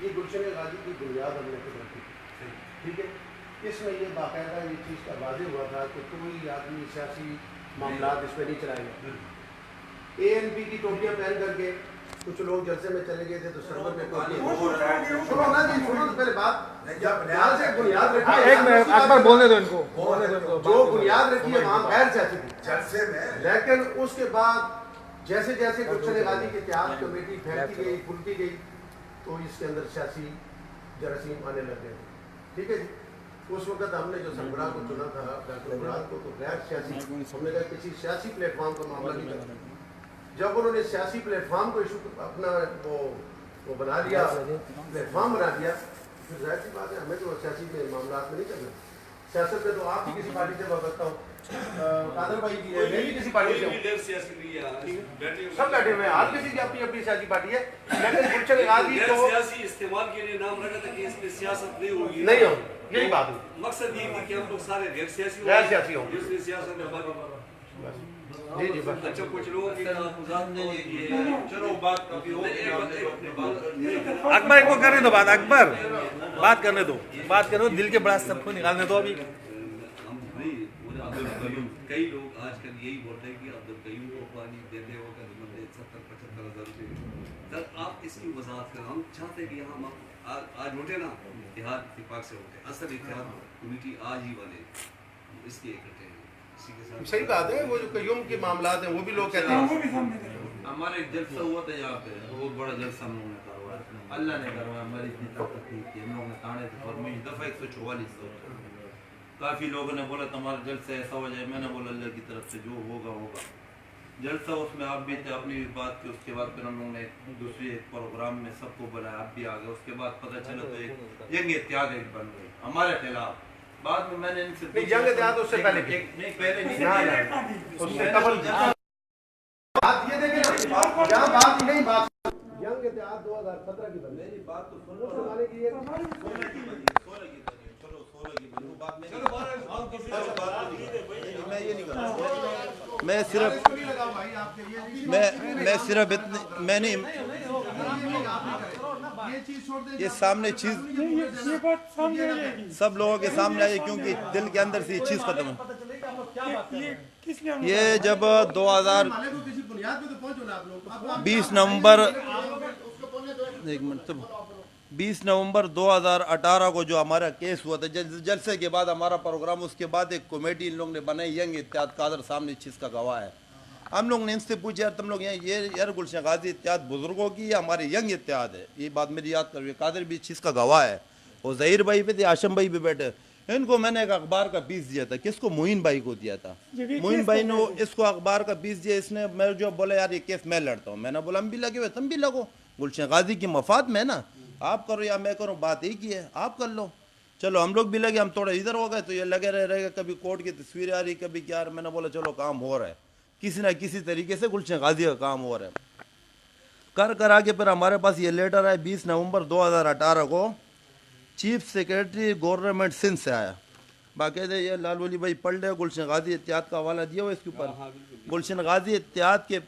ये गुलशन गाजी की बुनियाद हमने खत्म की, ठीक है। इसमें ये बाकायदा ये चीज़ का वादे हुआ था कि कोई आदमी सियासी मामला इस पर नहीं चलाएगा। ANP की टोपियाँ पहन करके कुछ लोग जलसे में चले गए थे तो सर्वर में सुनो ना जी, सुनो तो पहले बात बुनियाद रखी। एक मिनट अकबर बोलने दो इनको, जो बुनियाद रखी है वहाँ गैर सियासी थी जलसे में, लेकिन उसके बाद जैसे जैसे गुलशन गाजी की इत्तेहाद कमेटी फैलती गई फूलती गई तो इसके अंदर सियासी जरासीम आने लग गए, ठीक है जी। उस वक्त हमने जो सरबराह को चुना था डॉक्टर मुराद को, तो गैर सियासी, हमने कहा किसी सियासी प्लेटफॉर्म का मामला नहीं करना। जब उन्होंने सियासी प्लेटफॉर्म को इशू अपना वो बना लिया, प्लेटफॉर्म बना दिया, फिर जाहिर सी बात है हमें तो सियासी मामला में नहीं करना। सियासत में तो आप भी किसी पार्टी से वाबस्ता हो, कादर भाई भी है, मैं भी किसी पार्टी से हूँ, सब बैठे हुए हैं, हर किसी की अपनी अपनी सियासी पार्टी है। लेकिन गुलशन गाजी को सियासी इस्तेमाल के लिए नाम रखा था कि इसमें सियासत नहीं होगी, नहीं हो, यही बात है। मकसद ये थी कि हम लोग सारे गैर सियासी हों, जिसने सियासत में बात जी जी बस। अच्छा कुछ लोगों के चलो बात काफी हो अकबर को करने दो बात, अकबर बात करने दो, बात करो, दिल के बड़ा सबको निकालने दो। अभी कई लोग आजकल यही बोलते हैं कि अब्दुल कयूम को पानी देते होगा 70-75 हज़ार रुपये। सर आप इसकी वजाहत करें, हम चाहते हैं कि यहाँ हम आज उठे ना इतिहाद इत्तेफाक से उठे, असल इतिहाद कमेटी आज ही वाले इसके इकट्ठे हैं। सही बात है, वो जो कयूम के मामला हैं वो भी लोग कहते हैं। हमारे एक जलसा हुआ था यहाँ पे, बहुत बड़ा जलसा हम लोगों ने करवाया, अल्लाह ने करवाया, हमारी इतनी ताकत थी कि हम लोगों ने ताने थे फरमाइश दफ़ा 144। काफ़ी लोगों ने बोला तुम्हारा जलसा ऐसा हो जाए, मैंने बोला अल्लाह की तरफ से जो होगा होगा। जलसा उसमें आप भी थे, अपनी भी बात की। उसके बाद फिर हम लोगों ने दूसरे प्रोग्राम में सबको बुलाया, आप भी आ गए। उसके बाद पता चला तो एक यंग इत्तेहाद एक बन गई हमारे खिलाफ। बाद में मैंने इनसे यंग इत्तेहाद उससे पहले नहीं पहले नहीं, उससे कबल बात ये देखें, यहाँ बात नहीं, बात यंग इत्तेहाद 2017 की बन। मेरी बात तो सुनो, जमाने की ये 16 की बनी, 16 की बनी, चलो 16 की बनी, बात मैं ये नहीं कर रहा। मैं सिर्फ इतने मैं नहीं, ये सामने चीज सब लोगों के सामने आई, क्योंकि दिल के अंदर से ये चीज खत्म है। ये जब 2020 नवंबर 20 नवंबर 2018 को जो हमारा केस हुआ था जलसे के बाद हमारा प्रोग्राम, उसके बाद एक कमेटी इन लोगों ने बनाई यंग इत्तेहाद कादर सामने इस चीज़ का गवाह है। हम लोग ने इनसे पूछा यार तुम लोग यहाँ ये यार गुलशन गाजी इत्तेहाद बुजुर्गों की या हमारे यंग इत्तेहाद है, ये बात मेरी याद कर, कादर भी इस चीज़ का गवाह है, और ज़हीर भाई भी थे, आशम भाई भी बैठे। इनको मैंने एक अखबार का पीस दिया था, किसको, मोइन भाई को दिया था। मोइन भाई ने इसको अखबार का पीस दिया, इसने मैं जो बोला यार ये केस मैं लड़ता हूँ, मैंने बोला हम भी लगे हुए तुम भी लगो, गुलशन गाजी की मफाद में ना, आप करो या मैं करूँ, बात एक ही है, आप कर लो। चलो हम लोग भी लगे, हम थोड़ा इधर हो गए तो ये लगे रहेगा, कभी कोर्ट की तस्वीरें आ रही, कभी क्या। मैंने बोला चलो काम हो रहा है, किसी ना किसी तरीके से गुलशन गाजी का काम हो रहा है। कर आके फिर हमारे पास ये लेटर आया 20 नवंबर 2018 को, चीफ सेक्रेटरी गवर्नमेंट सिंध से आया, बाकायदा ये लाल वली भाई पढ़ ले, गुलशन गाजी इत्तेहाद का हवाला दिया हुआ इसके ऊपर। गुलशन गाजी इत्तेहाद के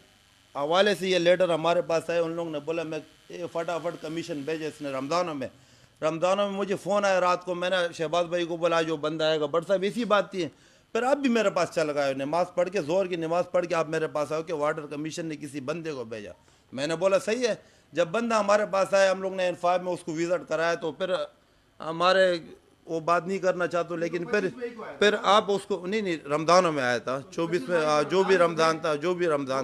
हवाले से ये लेटर हमारे पास आए। उन लोगों ने बोला मैं फटाफट कमीशन भेजे इसने रमज़ानों में मुझे फ़ोन आया रात को, मैंने शहबाज भाई को बोला जो बंदा आएगा, बट साहब इसी बात थी। फिर आप भी मेरे पास चल गए, नमाज़ पढ़ के, जोर की नमाज़ पढ़ के आप मेरे पास आओ कि वाटर कमीशन ने किसी बंदे को भेजा। मैंने बोला सही है। जब बंदा हमारे पास आया, हम लोग ने इंफाब में उसको विज़िट कराया, तो फिर हमारे वो बात नहीं करना चाहते, लेकिन फिर आप उसको नहीं रमज़ानों में आया था, 24 में जो भी रमज़ान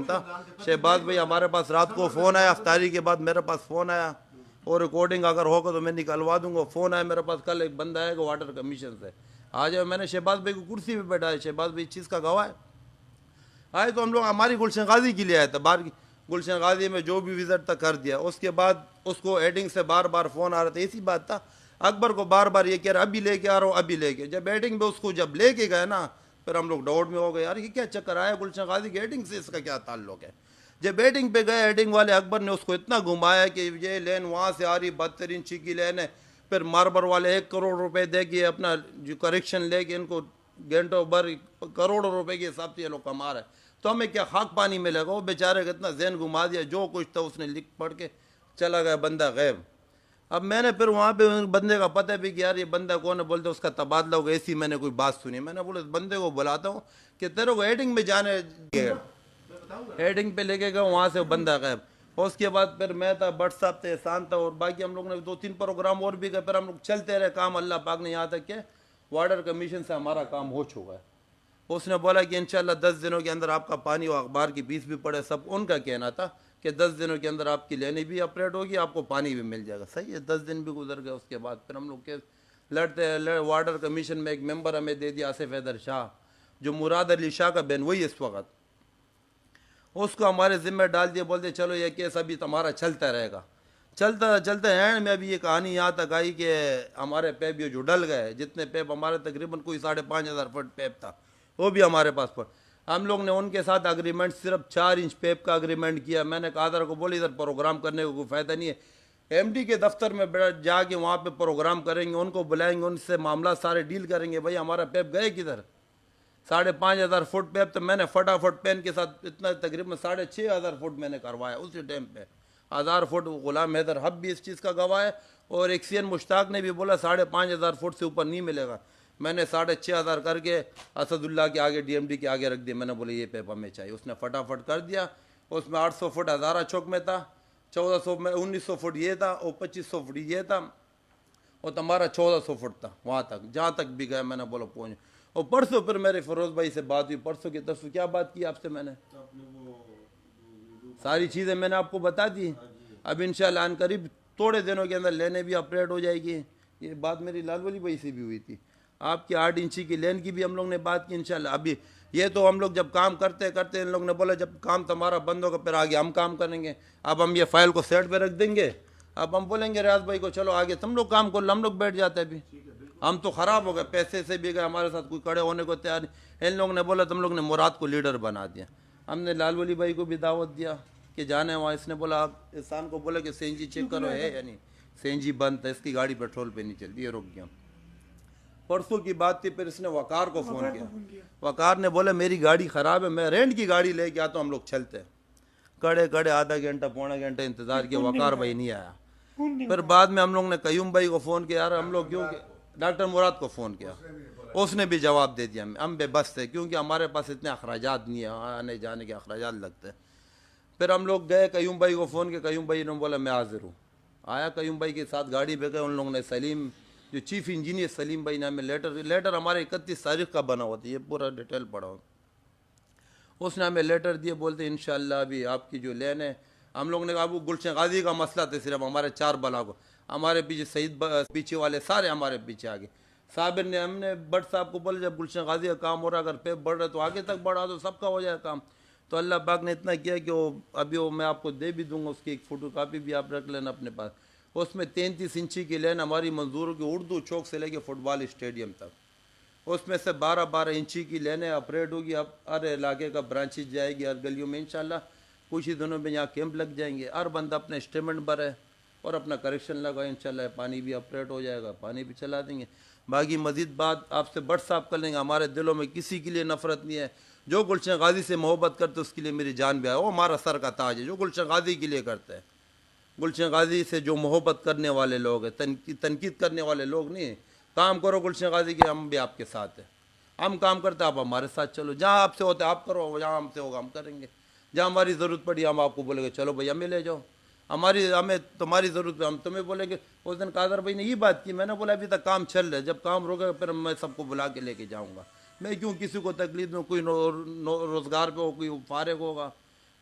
था। शहबाज भाई हमारे पास रात को फ़ोन आया, अफ्तारी के बाद मेरे पास फ़ोन आया, और रिकॉर्डिंग अगर होगा तो मैं निकलवा दूंगा। फ़ोन आया मेरे पास, कल एक बंदा आएगा वाटर कमीशन से, आ जाए। मैंने शहबाज भाई को कुर्सी पे बैठाया, शहबाज भाई इस चीज़ का गवाह है। आए तो हम लोग हमारी गुलशन गाजी के लिए आया था, बाहर की गुलशन गाजी में जो भी विज़िट तक कर दिया। उसके बाद उसको एडिंग से बार बार फ़ोन आ रहा था, इसी बात था। अकबर को बार बार ये कह रहा अभी लेके आ रहा हूँ, अभी लेके। जब एडिंग पे उसको जब लेके गए ना, फिर हम लोग डाउट में हो गए, यार ये क्या चक्कर आया, गुलशन गाजी की एडिंग से इसका क्या ताल्लुक है। जब एडिंग पे गए, एडिंग वाले अकबर ने उसको इतना घुमाया कि ये लेन वहाँ से आ रही, बदतरीन चीकी लेन है। फिर मार्बर वाले 1 करोड़ रुपए दे के अपना जो करेक्शन लेके इनको घंटों भर करोड़ों रुपए के हिसाब से ये लोग कमा रहे, तो हमें क्या खाक पानी मिलेगा। वो बेचारे का इतना जहन घुमा दिया, जो कुछ था उसने लिख पढ़ के चला गया, बंदा गैब। अब मैंने फिर वहाँ पे उस बंदे का पता भी कि यार ये बंदा कौन है, बोलते उसका तबादला होगा, ऐसी मैंने कोई बात सुनी। मैंने बोला बंदे को बुलाता हूँ कि तेरे को हेडिंग में जाने, हेडिंग पे लेके गया, वहाँ से बंदा गायब। और उसके बाद फिर मैं था, भट्ट साहब थे, एहसान था, और बाकी हम लोग ने 2-3 प्रोग्राम और भी किए। फिर हम लोग चलते रहे काम, अल्लाह पाक ने यहाँ तक के वाटर कमीशन से हमारा काम हो चुका है। उसने बोला कि इंशाल्लाह 10 दिनों के अंदर आपका पानी और अखबार की फीस भी पड़े, सब उनका कहना था कि 10 दिनों के अंदर आपकी लेनी भी अपरेट होगी, आपको पानी भी मिल जाएगा। सही है, 10 दिन भी गुजर गए। उसके बाद फिर हम लोग के लड़ते वाटर कमीशन में एक मेंबर हमें दे दिया, आसिफ हैदर शाह, जो मुराद अली शाह का बहन वही इस वक्त, उसको हमारे ज़िम्मे डाल दिया। बोलते चलो ये केस अभी तुम्हारा चलता रहेगा। चलता चलते एंड में अभी ये कहानी यहाँ तक आई कि हमारे पैप ये जो डल गए, जितने पैप हमारे तकरीबन कोई 5,500 फुट पैप था, वो भी हमारे पास पर। हम लोग ने उनके साथ अग्रीमेंट सिर्फ 4 इंच पैप का अग्रीमेंट किया। मैंने कादर को बोली इधर प्रोग्राम करने को कोई फ़ायदा नहीं है, एमडी के दफ्तर में बैठ जाके वहाँ पे प्रोग्राम करेंगे, उनको बुलाएंगे, उनसे मामला सारे डील करेंगे। भाई हमारा पैप गए किधर, 5,500 फुट पैप। तो मैंने फटाफट पेन के साथ इतना तकरीबन 6,500 फुट मैंने करवाया उसी टाइम पे। 1,000 फुट गुलाम हैदर हब भी इस चीज़ का गवाह है, और एक्सियन मुश्ताक ने भी बोला 5,500 फुट से ऊपर नहीं मिलेगा। मैंने 6,500 करके असदुल्ला के आगे, डीएमडी के आगे रख दिया। मैंने बोला ये पैप हमें चाहिए, उसने फटाफट कर दिया। उसमें 800 फुट हज़ारा चौक में था, 1400 में 1900 फुट ये था, और 2500 फुट ये था, और तुम्हारा 1400 फुट था वहाँ तक, जहाँ तक भी गया। मैंने बोला पहुँच। और परसों फिर मेरे फिरोज भाई से बात हुई, परसों की तरफ क्या बात की आपसे मैंने, सारी चीज़ें मैंने आपको बता दी। अब इंशाल्लाह अन करीब थोड़े दिनों के अंदर लेने भी अपग्रेड हो जाएगी। ये बात मेरी लालवली भाई से भी हुई थी। आपकी 8 इंची की लेन की भी हम लोग ने बात की इंशाल्लाह। अभी ये तो हम लोग जब काम करते करते इन लोग ने बोला जब काम तुम्हारा बंद होगा फिर आगे हम काम करेंगे। अब हम ये फाइल को सेट पे रख देंगे। अब हम बोलेंगे रियाज भाई को चलो आगे तुम लोग काम कर लो, हम लोग बैठ जाते हैं। अभी हम तो ख़राब हो गए, पैसे से भी गए, हमारे साथ कोई खड़े होने को तैयार नहीं। इन लोगों ने बोला तुम लोग ने मुराद को लीडर बना दिया। हमने लालवली भाई को भी दावत दिया कि जाने वहाँ। इसने बोला आप एहसान को बोला कि सीएनजी चेक करो है या नहीं, सीएनजी बंद था, इसकी गाड़ी पेट्रोल पे नहीं चलती, ये रुक गया। परसों की बात थी, फिर इसने वकार को फ़ोन किया। वकार ने बोला मेरी गाड़ी ख़राब है, मैं रेंट की गाड़ी लेके आता हूँ, हम लोग चलते हैं। कड़े कड़े आधा घंटा पौना घंटा इंतज़ार किया, वकार भाई नहीं आया। फिर बाद में हम लोग ने कयूम भाई को फ़ोन किया, यार हम लोग क्यों, डॉक्टर मुराद को फ़ोन किया, उसने भी जवाब दे दिया। हम बेबस थे क्योंकि हमारे पास इतने अखराजात नहीं है, आने जाने के अखराजात लगते हैं। फिर हम लोग गए कयूम भाई को फ़ोन किया, कयूम भाई ने बोला मैं हाजिर हूँ। आया कयूम भाई के साथ गाड़ी पे गए। उन लोगों ने सलीम जो चीफ इंजीनियर सलीम भाई नाम में लेटर हमारे 31 तारीख का बना हुआ था, ये पूरा डिटेल पढ़ा हो। उसने हमें लेटर दिए, बोलते इंशाल्लाह अभी आपकी जो लेन है। हम लोग ने कहा वो गुलशन गाजी का मसला था, सिर्फ हमारे 4 बला को, हमारे पीछे शहीद पीछे वाले सारे हमारे पीछे आगे। साबिर ने हमने भट्ट साहब को बोला जब गुलशन गाजी का काम हो रहा, अगर पेप बढ़ रहा है तो आगे तक बढ़ा दो, सबका हो जाए काम। तो अल्लाह पाक ने इतना किया कि वो अभी वो मैं आपको दे भी दूंगा, उसकी एक फ़ोटो कापी भी आप रख लेना अपने पास। उसमें 33 इंची की लेन हमारी मंजूर होगी उर्दू चौक से लेके फुटबॉल स्टेडियम तक। उसमें से 12-12 इंची की लेनें अपग्रेड होगी। अब हर इलाके का ब्रांचेज जाएगी, हर गलियों में इंशाल्लाह कुछ ही दिनों में यहाँ कैंप लग जाएंगे। हर बंदा अपना स्टेटमेंट भरे और अपना करेक्शन लगाए, इंशाल्लाह पानी भी अपग्रेड हो जाएगा, पानी भी चला देंगे। बाकी मज़ीद बात आपसे भट्ट साहब कर लेंगे। हमारे दिलों में किसी के लिए नफरत नहीं है। जो गुलशन गाजी से मोहब्बत करते उसके लिए मेरी जान भी आए, वो हमारा सर का ताज है। जो गुलशन गाजी के लिए करते हैं, गुलशन गाजी से जो मोहब्बत करने वाले लोग हैं, तनकीद करने वाले लोग नहीं। काम करो गुलशन गाजी के, हम भी आपके साथ हैं। हम काम करते आप हमारे साथ चलो, जहाँ आपसे होता है आप करो, जहाँ हमसे होगा हम करेंगे। जहाँ हमारी ज़रूरत पड़ी हम आपको बोलेंगे चलो भैया हमें ले जाओ, हमें तुम्हारी ज़रूरत है हम तुम्हें बोलेंगे। उस दिन कादर भाई ने ये बात की, मैंने बोला अभी तक काम चल रहा है, जब काम रुकेगा फिर मैं सबको बुला के लेके जाऊँगा। मैं क्यों किसी को तकलीफ दूँ, कोई रोज़गार पे हो, कोई फारिग होगा,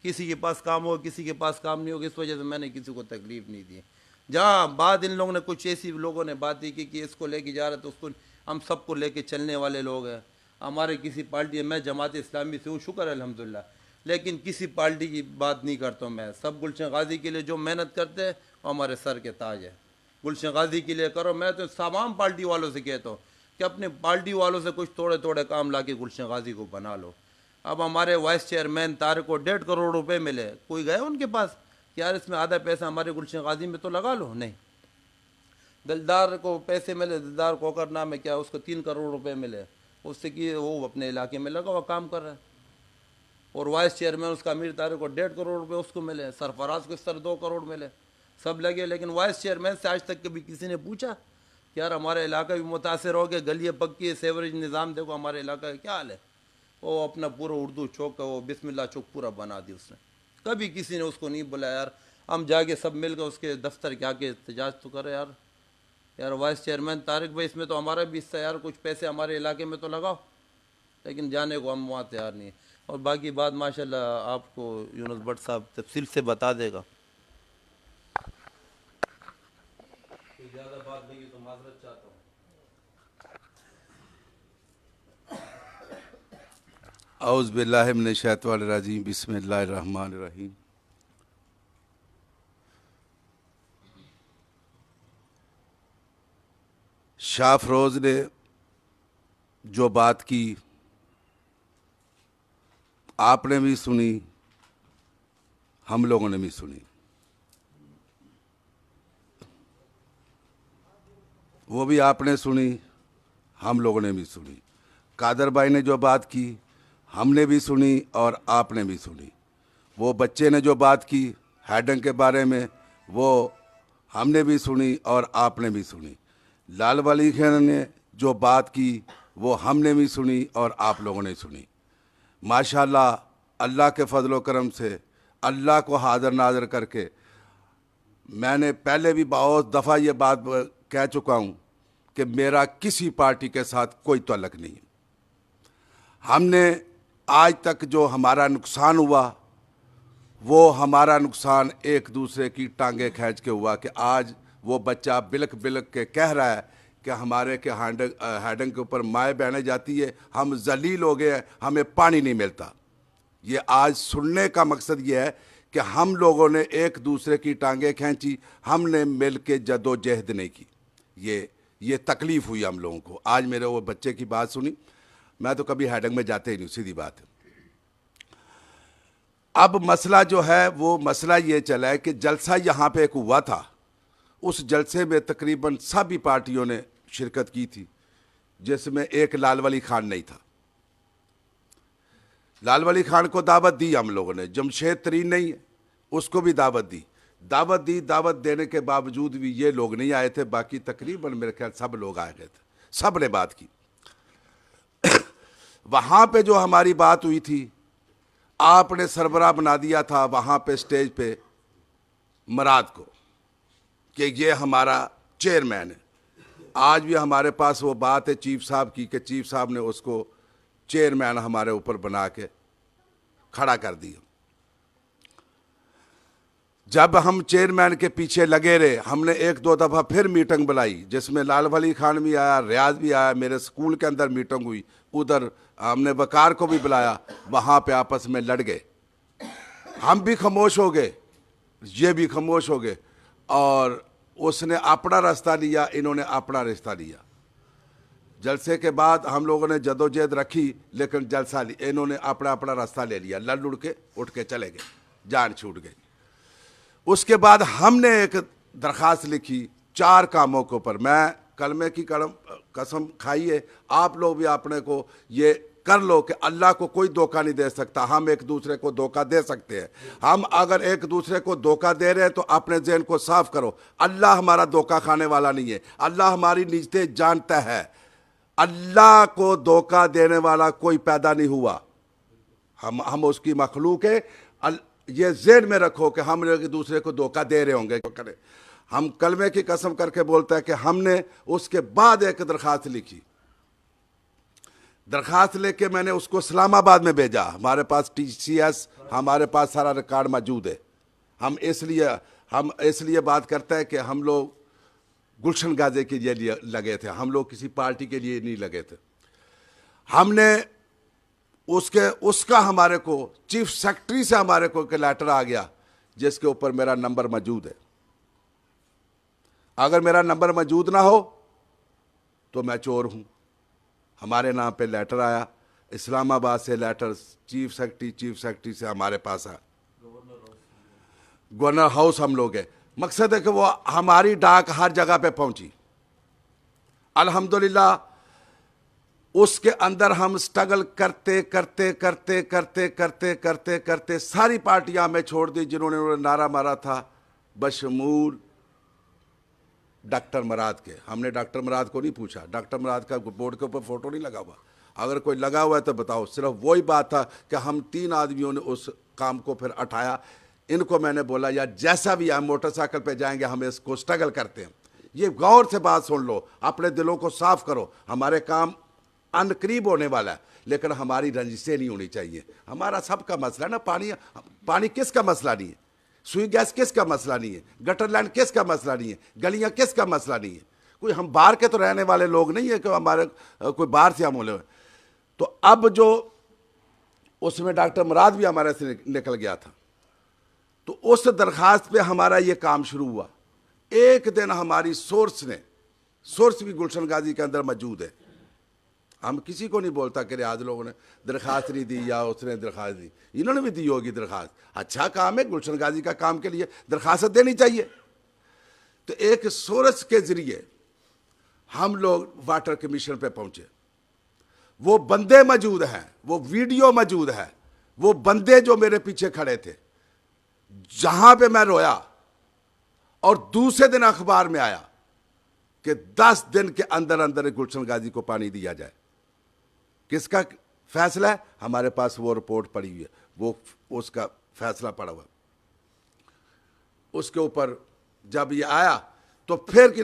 किसी के पास काम हो, किसी के पास काम नहीं होगा, इस वजह से मैंने किसी को तकलीफ़ नहीं दी। जहाँ बाद इन लोगों ने कुछ ऐसी लोगों ने बात की कि इसको लेके जा रहे तो उसको, हम सबको लेके चलने वाले लोग हैं। हमारे किसी पार्टी, मैं जमात इस्लामी से हूँ, शुक्र है अल्हम्दुलिल्लाह, लेकिन किसी पार्टी की बात नहीं करता हूँ मैं। सब गुलशन गाजी के लिए जो मेहनत करते हैं वो हमारे सर के ताज है। गुलशन गाजी के लिए करो। मैं तो तमाम पार्टी वालों से कहता हूँ कि अपने पार्टी वालों से कुछ थोड़े थोड़े काम ला के गुलशन गाजी को बना लो। अब हमारे वाइस चेयरमैन तारिक को 1.5 करोड़ रुपए मिले, कोई गए उनके पास कि यार इसमें आधा पैसा हमारे गुलशन गाजी में तो लगा लो, नहीं। दिलदार को पैसे मिले, दिलदार कोकर नाम है क्या, उसको 3 करोड़ रुपए मिले, उससे कि वो अपने इलाके में लगा हुआ काम कर रहा है। और वाइस चेयरमैन उसका अमीर तारिक को 1.5 करोड़ रुपए उसको मिले, सरफराज को इस तरह 2 करोड़ मिले। सब लगे, लेकिन वाइस चेयरमैन से आज तक कभी किसी ने पूछा कि यार हमारा इलाका भी मुतासर हो गया, गलियाँ पक्की है, सेवरेज निज़ाम देखो हमारे इलाका का क्या हाल है। वो अपना पूरा उर्दू चौक का वो बिस्मिल्लाह चौक पूरा बना दी उसने, कभी किसी ने उसको नहीं बोला यार हम जाके सब मिलकर उसके दफ्तर के आके एहतजाज तो करें यार वाइस चेयरमैन तारिक भाई इसमें तो हमारा भी हिस्सा यार, कुछ पैसे हमारे इलाके में तो लगाओ, लेकिन जाने को हम वहाँ तैयार नहीं है। और बाकी बात माशाल्लाह आपको यूनुस भट्ट साहब तफसील से बता देगा। ज़्यादा बात नहीं तो माजरत चाहता हूँ। औज़ बिल्लाहि मिनश शैतानिर रजीम, बिस्मिल्लाहिर रहमानिर रहीम। शाह अफरोज़ ने जो बात की आपने भी सुनी, हम लोगों ने भी सुनी। वो भी आपने सुनी, हम लोगों ने भी सुनी। कादर भाई ने जो बात की हमने भी सुनी और आपने भी सुनी। वो बच्चे ने जो बात की हैडंग के बारे में वो हमने भी सुनी और आपने भी सुनी। लाल वली खान ने जो बात की वो हमने भी सुनी और आप लोगों ने सुनी। माशाल्लाह अल्लाह के फजल व करम से अल्लाह को हाज़िर नाज़िर करके मैंने पहले भी बहुत दफ़ा ये बात कह चुका हूँ कि मेरा किसी पार्टी के साथ कोई ताल्लुक़ नहीं है। हमने आज तक जो हमारा नुकसान हुआ वो हमारा नुकसान एक दूसरे की टांगें खींच के हुआ कि आज वो बच्चा बिलक बिलक के कह रहा है कि हमारे के हैडंग के ऊपर माएँ बहने जाती है, हम जलील हो गए हैं, हमें पानी नहीं मिलता। ये आज सुनने का मकसद ये है कि हम लोगों ने एक दूसरे की टांगें खींची, हमने मिल के जदोजहद नहीं की। ये तकलीफ़ हुई हम लोगों को। आज मेरे वो बच्चे की बात सुनी, मैं तो कभी हैडंग में जाते ही नहीं, सीधी बात है। अब मसला जो है वो मसला ये चला है कि जलसा यहाँ पे एक हुआ था, उस जलसे में तकरीबन सभी पार्टियों ने शिरकत की थी, जिसमें एक लाल वली खान नहीं था। लाल वली खान को दावत दी हम लोगों ने, जमशेद तरीन नहीं है उसको भी दावत दी। दावत देने के बावजूद भी ये लोग नहीं आए थे। बाकी तकरीबन मेरे ख्याल सब लोग आए गए थे, सब ने बात की। वहाँ पे जो हमारी बात हुई थी, आपने सरबराह बना दिया था वहाँ पे स्टेज पे मराद को कि ये हमारा चेयरमैन है। आज भी हमारे पास वो बात है चीफ साहब की कि चीफ साहब ने उसको चेयरमैन हमारे ऊपर बना के खड़ा कर दिया। जब हम चेयरमैन के पीछे लगे रहे, हमने एक दो दफ़ा फिर मीटिंग बुलाई जिसमें लाल वली खान भी आया, रियाज भी आया, मेरे स्कूल के अंदर मीटिंग हुई, उधर हमने वकार को भी बुलाया, वहाँ पे आपस में लड़ गए। हम भी खामोश हो गए, ये भी खामोश हो गए और उसने अपना रास्ता लिया, इन्होंने अपना रास्ता लिया। जलसे के बाद हम लोगों ने जदोजहद रखी, लेकिन जलसा इन्होंने अपना अपना रास्ता ले लिया, लड़ उड़ के उठ के चले गए, जान छूट गई। उसके बाद हमने एक दरख्वास्त लिखी 4 कामों के ऊपर। मैं कलमे की कसम खाइए, आप लोग भी अपने को ये कर लो कि अल्लाह को कोई धोखा नहीं दे सकता, हम एक दूसरे को धोखा दे सकते हैं। हम अगर एक दूसरे को धोखा दे रहे हैं तो अपने ज़हन को साफ करो। अल्लाह हमारा धोखा खाने वाला नहीं है, अल्लाह हमारी नीयतें जानता है। अल्लाह को धोखा देने वाला कोई पैदा नहीं हुआ, हम उसकी मखलूक है। ये ज़हन में रखो कि हम एक दूसरे को धोखा दे रहे होंगे। हम कलमे की कसम करके बोलते हैं कि हमने उसके बाद एक दरख्वास्त लिखी, दरख्वास्त लेके मैंने उसको इस्लामाबाद में भेजा। हमारे पास TCS, हमारे पास सारा रिकॉर्ड मौजूद है। हम इसलिए बात करते हैं कि हम लोग गुलशन गाजे के लिए लगे थे, हम लोग किसी पार्टी के लिए नहीं लगे थे। हमने उसका हमारे को चीफ सेक्रेटरी से हमारे को एक लेटर आ गया जिसके ऊपर मेरा नंबर मौजूद है। अगर मेरा नंबर मौजूद ना हो तो मैं चोर हूं। हमारे नाम पे लेटर आया इस्लामाबाद से, लेटर चीफ सेक्रेटरी से हमारे पास आया, गवर्नर हाउस हम लोग है। मकसद है कि वो हमारी डाक हर जगह पे पहुंची। अल्हम्दुलिल्लाह उसके अंदर हम स्ट्रगल करते सारी पार्टियां हमें छोड़ दी जिन्होंने नारा मारा था बशमूल डॉक्टर मुराद के। हमने डॉक्टर मुराद को नहीं पूछा, डॉक्टर मुराद का बोर्ड के ऊपर फोटो नहीं लगा हुआ। अगर कोई लगा हुआ है तो बताओ। सिर्फ वही बात था कि हम 3 आदमियों ने उस काम को फिर उठाया। इनको मैंने बोला यार जैसा भी है मोटरसाइकिल पे जाएंगे, हम इसको स्ट्रगल करते हैं। ये गौर से बात सुन लो, अपने दिलों को साफ करो। हमारे काम अनकरीब होने वाला है, लेकिन हमारी रंजिशें नहीं होनी चाहिए। हमारा सबका मसला है ना, पानी किसका मसला नहीं है, सुई गैस किसका मसला नहीं है, गटर लाइन किसका मसला नहीं है, गलियां किसका मसला नहीं है। कोई हम बाहर के तो रहने वाले लोग नहीं है कि हमारे कोई बाहर से हम बोले। तो अब जो उसमें डॉक्टर मुराद भी हमारे से निकल गया था, तो उस दरखास्त पे हमारा ये काम शुरू हुआ। एक दिन हमारी सोर्स भी गुलशन गाजी के अंदर मौजूद है। हम किसी को नहीं बोलता कि रियाज लोगों ने दरखास्त नहीं दी या उसने दरखास्त दी, इन्होंने भी दी होगी दरखास्त। अच्छा काम है, गुलशन गाजी का काम के लिए दरखास्त देनी चाहिए। तो एक सोर्स के जरिए हम लोग वाटर कमीशन पे पहुंचे। वो बंदे मौजूद हैं, वो वीडियो मौजूद है, वो बंदे जो मेरे पीछे खड़े थे। जहां पे मैं रोया और दूसरे दिन अखबार में आया कि 10 दिन के अंदर अंदर गुलशन गाजी को पानी दिया जाए। किसका फैसला है? हमारे पास वो रिपोर्ट पड़ी हुई है, वो उसका फैसला पड़ा हुआ। उसके ऊपर जब ये आया तो फिर कि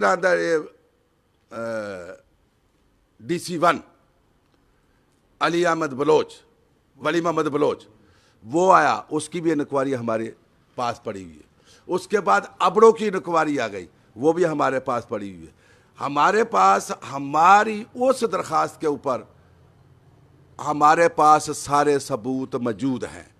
DC1 अली अहमद बलोच, वली मोहम्मद बलोच, वो आया, उसकी भी इंक्वायरी हमारे पास पड़ी हुई है। उसके बाद अबड़ों की इंक्वायरी आ गई, वो भी हमारे पास पड़ी हुई है। हमारे पास हमारी उस दरखास्त के ऊपर हमारे पास सारे सबूत मौजूद हैं।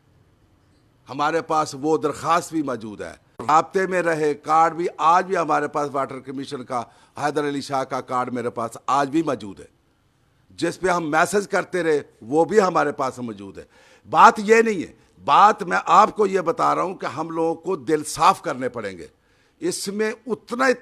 हमारे पास वो दरखास्त भी मौजूद है, राब्ते में रहे कार्ड भी आज भी हमारे पास, वाटर कमीशन का हैदर अली शाह का कार्ड मेरे पास आज भी मौजूद है, जिस पे हम मैसेज करते रहे, वो भी हमारे पास मौजूद है। बात ये नहीं है, बात मैं आपको ये बता रहा हूं कि हम लोगों को दिल साफ करने पड़ेंगे। इसमें उतना ही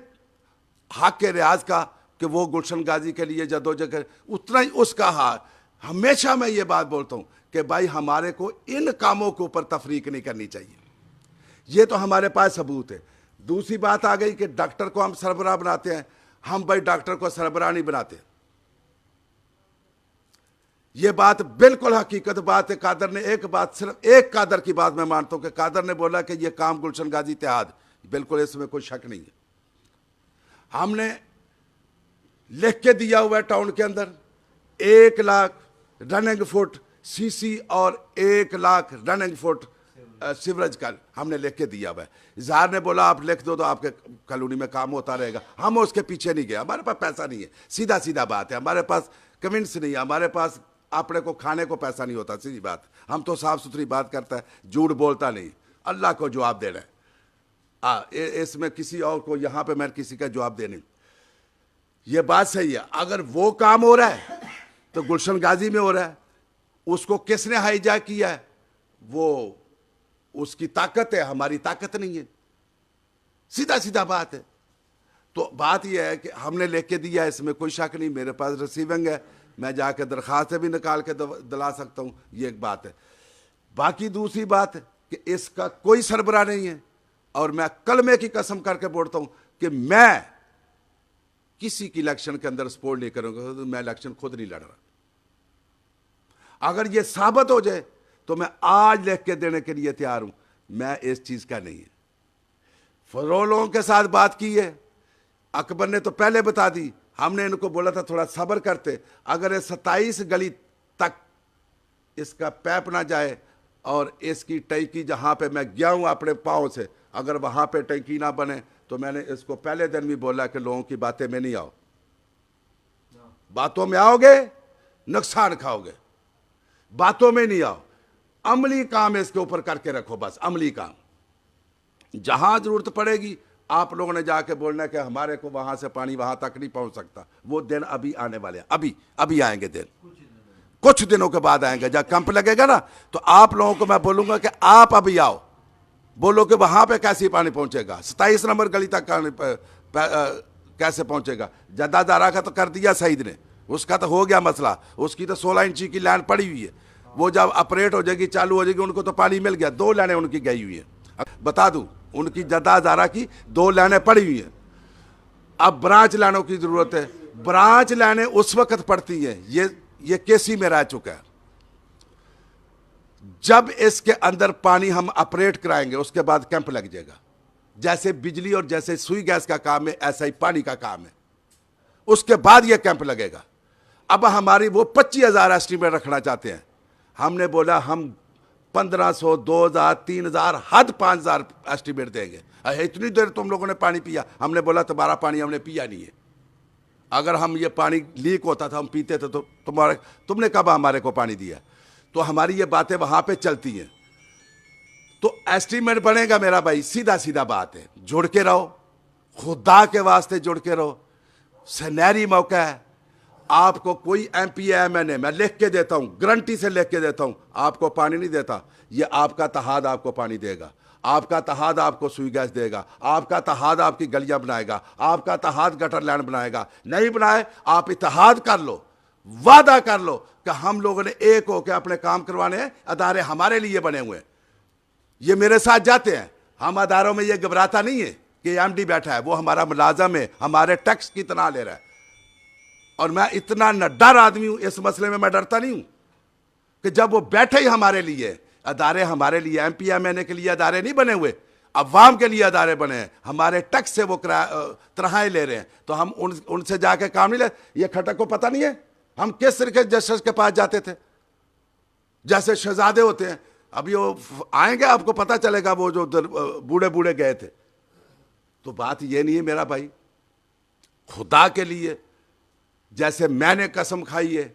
हक है रियाज का कि वो गुलशन गाजी के लिए जदोजहद, उतना ही उसका हक। हमेशा मैं ये बात बोलता हूं कि भाई हमारे को इन कामों के ऊपर तफरीक नहीं करनी चाहिए। ये तो हमारे पास सबूत है। दूसरी बात आ गई कि डॉक्टर को हम सरबराह बनाते हैं। हम भाई डॉक्टर को सरबराह नहीं बनाते। ये बात बिल्कुल हकीकत बात है। कादर ने एक बात, सिर्फ एक कादर की बात मैं मानता हूं कि कादर ने बोला कि ये काम गुलशन गाजी इत्तेहाद, बिल्कुल इसमें कोई शक नहीं है। हमने लिख के दिया हुआ है टाउन के अंदर 1 लाख रनिंग फुट सीसी और 1 लाख रनिंग फुट सीवरेज का हमने लिख के दिया हुआ है। इजहार ने बोला आप लिख दो तो आपके कॉलोनी में काम होता रहेगा। हम उसके पीछे नहीं गए, हमारे पास पैसा नहीं है। सीधा सीधा बात है, हमारे पास कमेंट्स नहीं है, हमारे पास अपने को खाने को पैसा नहीं होता। सीधी बात, हम तो साफ सुथरी बात करता है, झूठ बोलता नहीं। अल्लाह को जवाब देना है। इसमें किसी और को यहाँ पे मैं किसी का जवाब दे नहीं। ये बात सही है। अगर वो काम हो रहा है तो गुलशन गाजी में हो रहा है, उसको किसने हाईजैक किया है? वो उसकी ताकत है, हमारी ताकत नहीं है। सीधा सीधा बात है। तो बात यह है कि हमने लिख के दिया, इसमें कोई शक नहीं। मेरे पास रिसीविंग है, मैं जाके दरखास्त भी निकाल के दिला सकता हूं। ये एक बात है। बाकी दूसरी बात है कि इसका कोई सरबराह नहीं है। और मैं कलमे की कसम करके बोलता हूं कि मैं किसी की इलेक्शन के अंदर सपोर्ट नहीं करूंगा, तो मैं इलेक्शन खुद नहीं लड़ रहा। अगर ये साबित हो जाए तो मैं आज लिख के देने के लिए तैयार हूं। मैं इस चीज का नहीं है। फरों लोगों के साथ बात की है, अकबर ने तो पहले बता दी। हमने इनको बोला था थोड़ा सब्र करते। अगर 27 गली तक इसका पैप ना जाए और इसकी टैंकी जहां पे मैं गया हूं अपने पांव से, अगर वहां पे टैंकी ना बने तो मैंने इसको पहले दिन भी बोला कि लोगों की बातें में नहीं आओ। बातों में आओगे नुकसान खाओगे, बातों में नहीं आओ। अमली काम इसके ऊपर करके रखो, बस अमली काम। जहां जरूरत पड़ेगी आप लोगों ने जाके बोलना कि हमारे को वहां से पानी वहां तक नहीं पहुंच सकता। वो दिन अभी आने वाले हैं, अभी आएंगे दिन, कुछ दिनों के बाद आएंगे। जब कैंप लगेगा ना तो आप लोगों को मैं बोलूंगा कि आप अभी आओ, बोलो कि वहां पे कैसे पानी पहुंचेगा, 27 नंबर गली तक कैसे पहुंचेगा। जद्दादारा का तो कर दिया सईद ने, उसका तो हो गया मसला। उसकी तो 16 इंची की लाइन पड़ी हुई है, वो जब ऑपरेट हो जाएगी, चालू हो जाएगी, उनको तो पानी मिल गया। 2 लाइनें उनकी गई हुई है। बता दूं उनकी जद्दा हजारा की 2 लाइनें पड़ी हुई हैं। अब ब्रांच लाइनों की जरूरत है। ब्रांच लाइनें उस वक्त पड़ती हैं, ये केसी में रह चुका है, जब इसके अंदर पानी हम ऑपरेट कराएंगे उसके बाद कैंप लग जाएगा। जैसे बिजली और जैसे सुई गैस का काम है ऐसा ही पानी का काम है, उसके बाद यह कैंप लगेगा। अब हमारी वो 25,000 एस्टीमेट रखना चाहते हैं, हमने बोला हम 1500, 2000, 3000, हद 5000 एस्टीमेट देंगे। अरे इतनी देर तुम लोगों ने पानी पिया, हमने बोला तुम्हारा पानी हमने पिया नहीं है। अगर हम ये पानी लीक होता था हम पीते थे तो तुमने कब हमारे को पानी दिया? तो हमारी ये बातें वहां पे चलती हैं। तो एस्टीमेट बनेगा मेरा भाई, सीधा सीधा बात है, जुड़ के रहो, खुदा के वास्ते जुड़ के रहो। सुनहरी मौका है, आपको कोई MP MNA मैं लिख के देता हूं, गारंटी से लिख के देता हूं, आपको पानी नहीं देता, ये आपका तहाद आपको पानी देगा, आपका तहाद आपको सुई गैस देगा, आपका तहाद आपकी गलियां बनाएगा, आपका तहाद गटर लाइन बनाएगा। नहीं बनाए आप इत्तेहाद कर लो, वादा कर लो कि हम लोगों ने एक होकर अपने काम करवाने हैं। अदारे हमारे लिए बने हुए हैं, ये मेरे साथ जाते हैं। हम अदारों में ये घबराता नहीं है कि MD बैठा है, वो हमारा मुलाजम है, हमारे टैक्स की तनख्वाह ले रहा है। और मैं इतना नड्डर आदमी हूं इस मसले में, मैं डरता नहीं हूं कि जब वो बैठे ही हमारे लिए, अदारे हमारे लिए, MP MNA के लिए अदारे नहीं बने हुए, अवाम के लिए अदारे बने हैं। हमारे टैक्स से वो तनख्वाहें ले रहे हैं, तो हम उनसे जाके काम नहीं ले। ये खटक को पता नहीं है हम किस तरीके जस्टिस के पास जाते थे, जैसे शहजादे होते हैं। अभी वो आएंगे आपको पता चलेगा, वो जो बूढ़े बूढ़े गए थे। तो बात ये नहीं है मेरा भाई, खुदा के लिए जैसे मैंने कसम खाई है